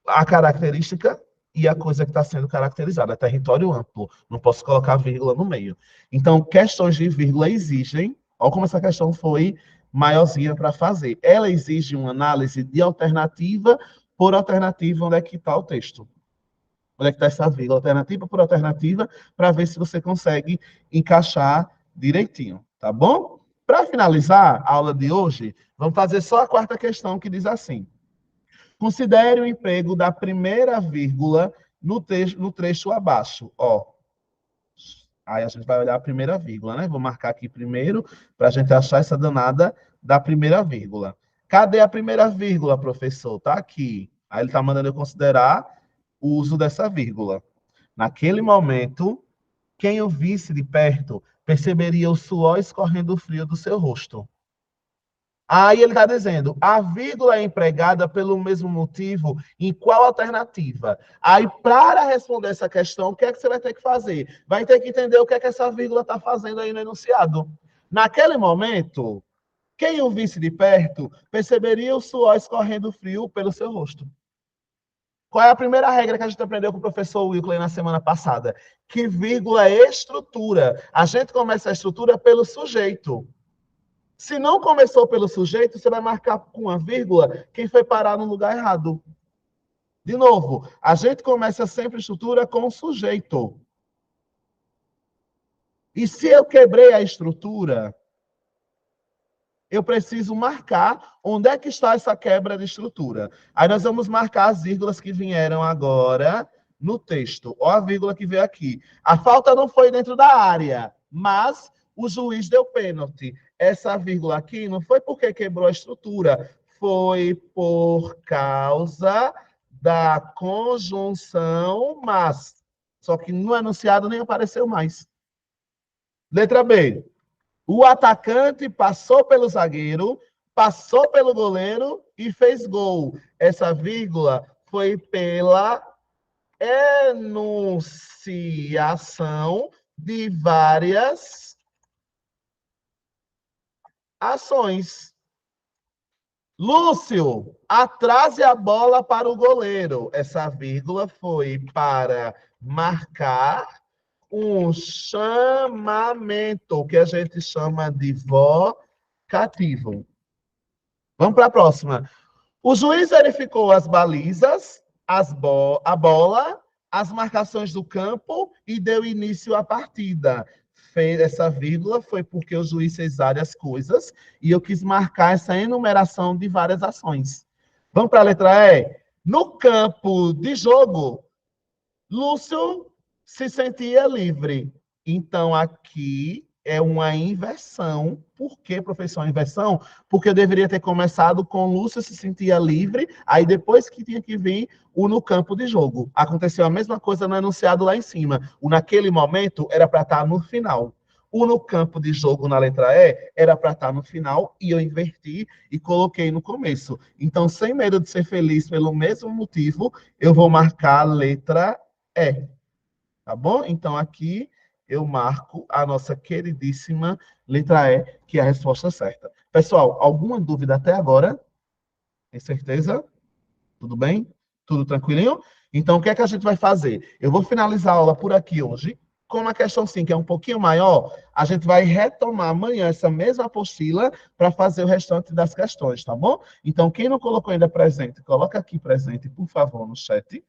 a característica e a coisa que está sendo caracterizada. É território amplo. Não posso colocar vírgula no meio. Então, questões de vírgula exigem... Olha como essa questão foi maiorzinha para fazer. Ela exige uma análise de alternativa por alternativa, onde é que está o texto. Onde é que está essa vírgula? Alternativa por alternativa, para ver se você consegue encaixar direitinho. Tá bom? Para finalizar a aula de hoje, vamos fazer só a quarta questão, que diz assim. Considere o emprego da primeira vírgula no trecho abaixo. Ó. Aí a gente vai olhar a primeira vírgula, né? Vou marcar aqui primeiro, para a gente achar essa danada da primeira vírgula. Cadê a primeira vírgula, professor? Tá aqui. Aí ele está mandando eu considerar o uso dessa vírgula. Naquele momento, quem o visse de perto perceberia o suor escorrendo frio do seu rosto. Aí ele está dizendo, a vírgula é empregada pelo mesmo motivo em qual alternativa? Aí, para responder essa questão, o que é que você vai ter que fazer? Vai ter que entender o que é que essa vírgula está fazendo aí no enunciado. Naquele momento, Quem o visse de perto perceberia o suor escorrendo frio pelo seu rosto. Qual é a primeira regra que a gente aprendeu com o professor Wilkley na semana passada? Que vírgula é estrutura. A gente começa a estrutura pelo sujeito. Se não começou pelo sujeito, você vai marcar com uma vírgula quem foi parar no lugar errado. De novo, a gente começa sempre a estrutura com o sujeito. E se eu quebrei a estrutura, eu preciso marcar onde é que está essa quebra de estrutura. Aí nós vamos marcar as vírgulas que vieram agora no texto. Ó a vírgula que veio aqui. A falta não foi dentro da área, mas o juiz deu pênalti. Essa vírgula aqui não foi porque quebrou a estrutura, foi por causa da conjunção mas. Só que no enunciado nem apareceu mais. Letra B. O atacante passou pelo zagueiro, passou pelo goleiro e fez gol. Essa vírgula foi pela enunciação de várias ações. Lúcio, atrase a bola para o goleiro. Essa vírgula foi para marcar um chamamento, que a gente chama de vocativo. Vamos para a próxima. O juiz verificou as balizas, a bola, as marcações do campo e deu início à partida. Essa vírgula foi porque o juiz fez várias coisas e eu quis marcar essa enumeração de várias ações. Vamos para a letra E? No campo de jogo, Lúcio se sentia livre. Então, aqui é uma inversão. Por que, professor, uma inversão? Porque eu deveria ter começado com Lúcio se sentia livre, aí depois que tinha que vir o no campo de jogo. Aconteceu a mesma coisa no enunciado lá em cima. O naquele momento era para estar no final. O no campo de jogo na letra E era para estar no final e eu inverti e coloquei no começo. Então, sem medo de ser feliz pelo mesmo motivo, eu vou marcar a letra E. Tá bom? Então, aqui eu marco a nossa queridíssima letra E, que é a resposta certa. Pessoal, alguma dúvida até agora? Tem certeza? Tudo bem? Tudo tranquilinho? Então, o que é que a gente vai fazer? Eu vou finalizar a aula por aqui hoje. Como a questão 5 é um pouquinho maior, a gente vai retomar amanhã essa mesma apostila para fazer o restante das questões, tá bom? Então, quem não colocou ainda presente, coloca aqui presente, por favor, no chat.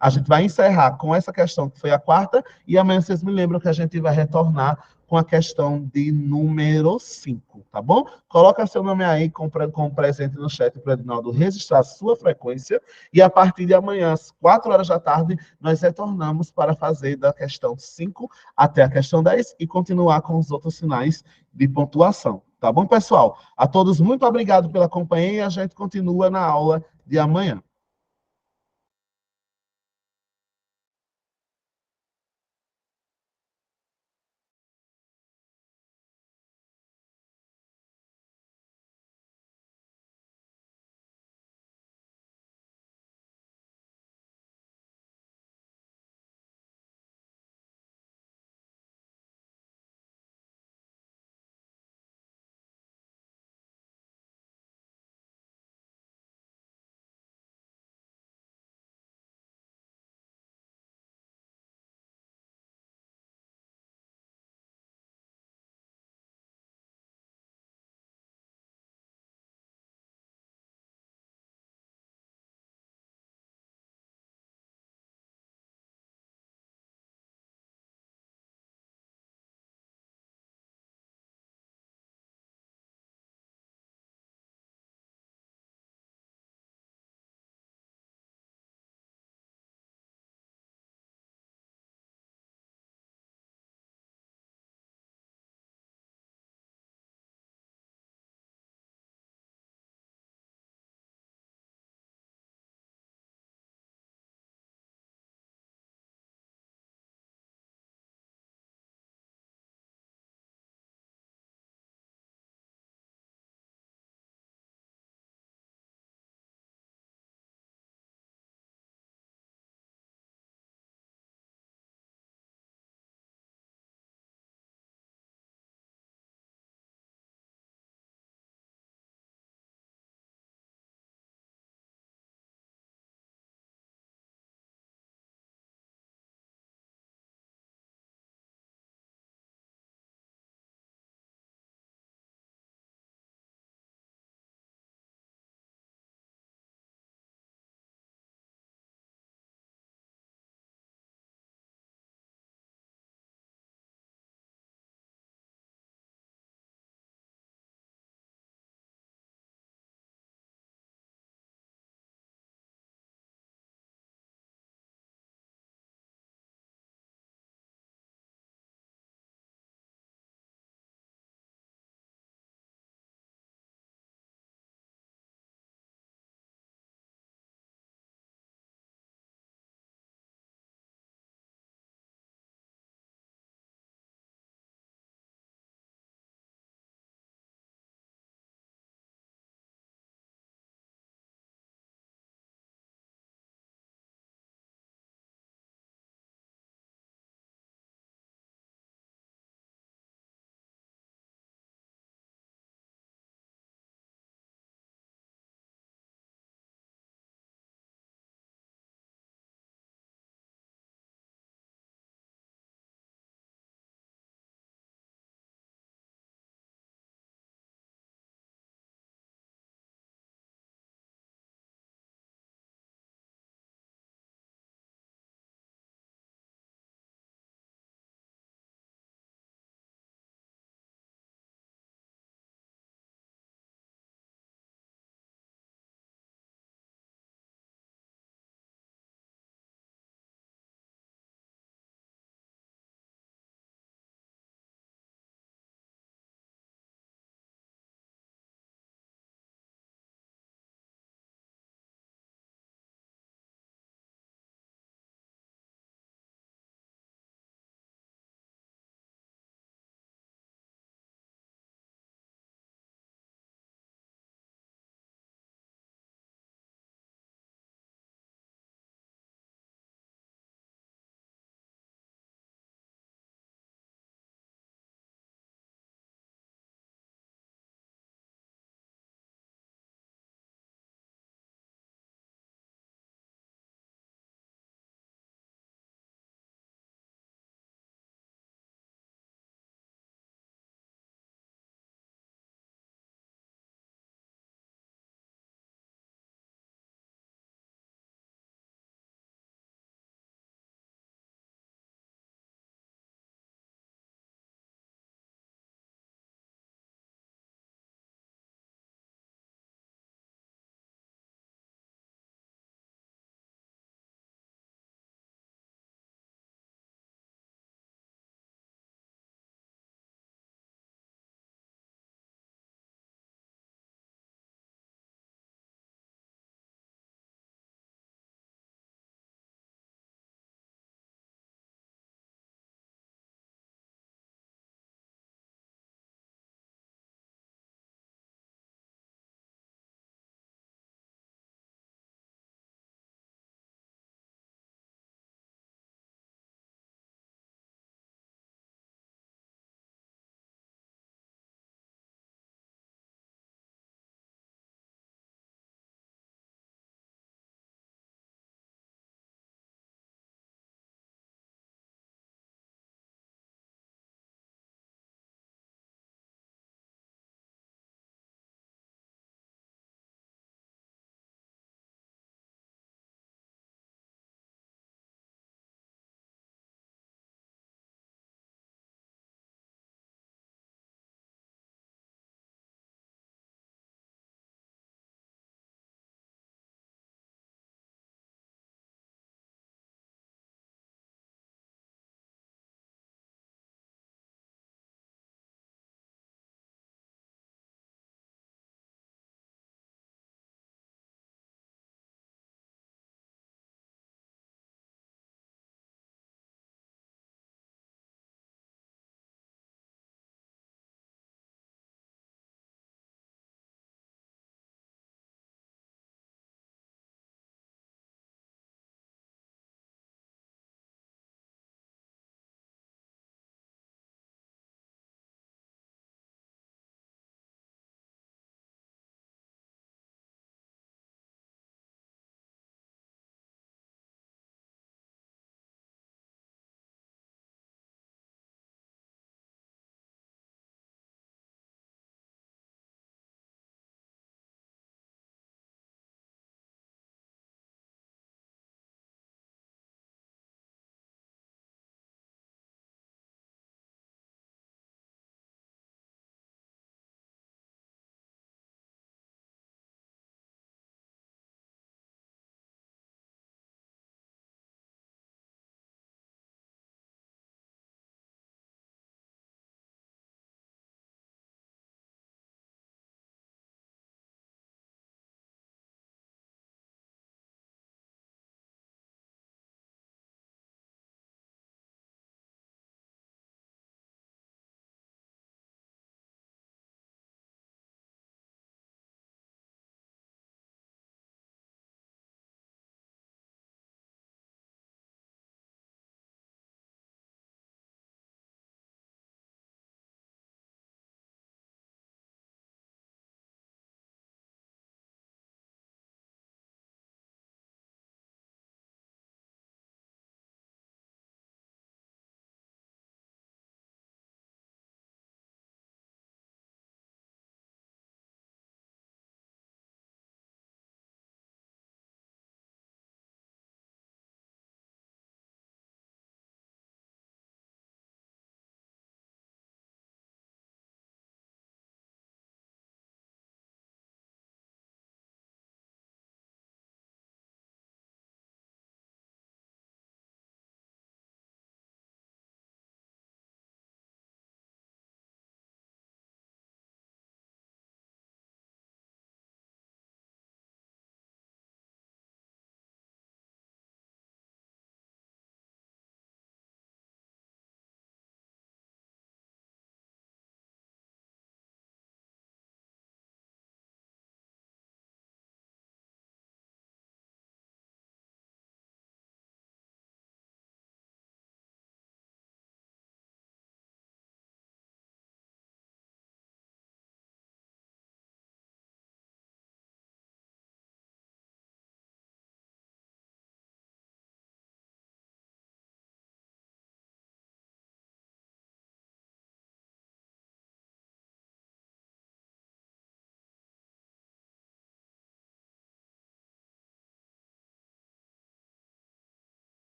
A gente vai encerrar com essa questão que foi a quarta, e amanhã vocês me lembram que a gente vai retornar com a questão de número 5, tá bom? Coloca seu nome aí com presente no chat para o Edinaldo registrar a sua frequência, e a partir de amanhã, às 4 horas da tarde, nós retornamos para fazer da questão 5 até a questão 10 e continuar com os outros sinais de pontuação. Tá bom, pessoal? A todos, muito obrigado pela companhia e a gente continua na aula de amanhã.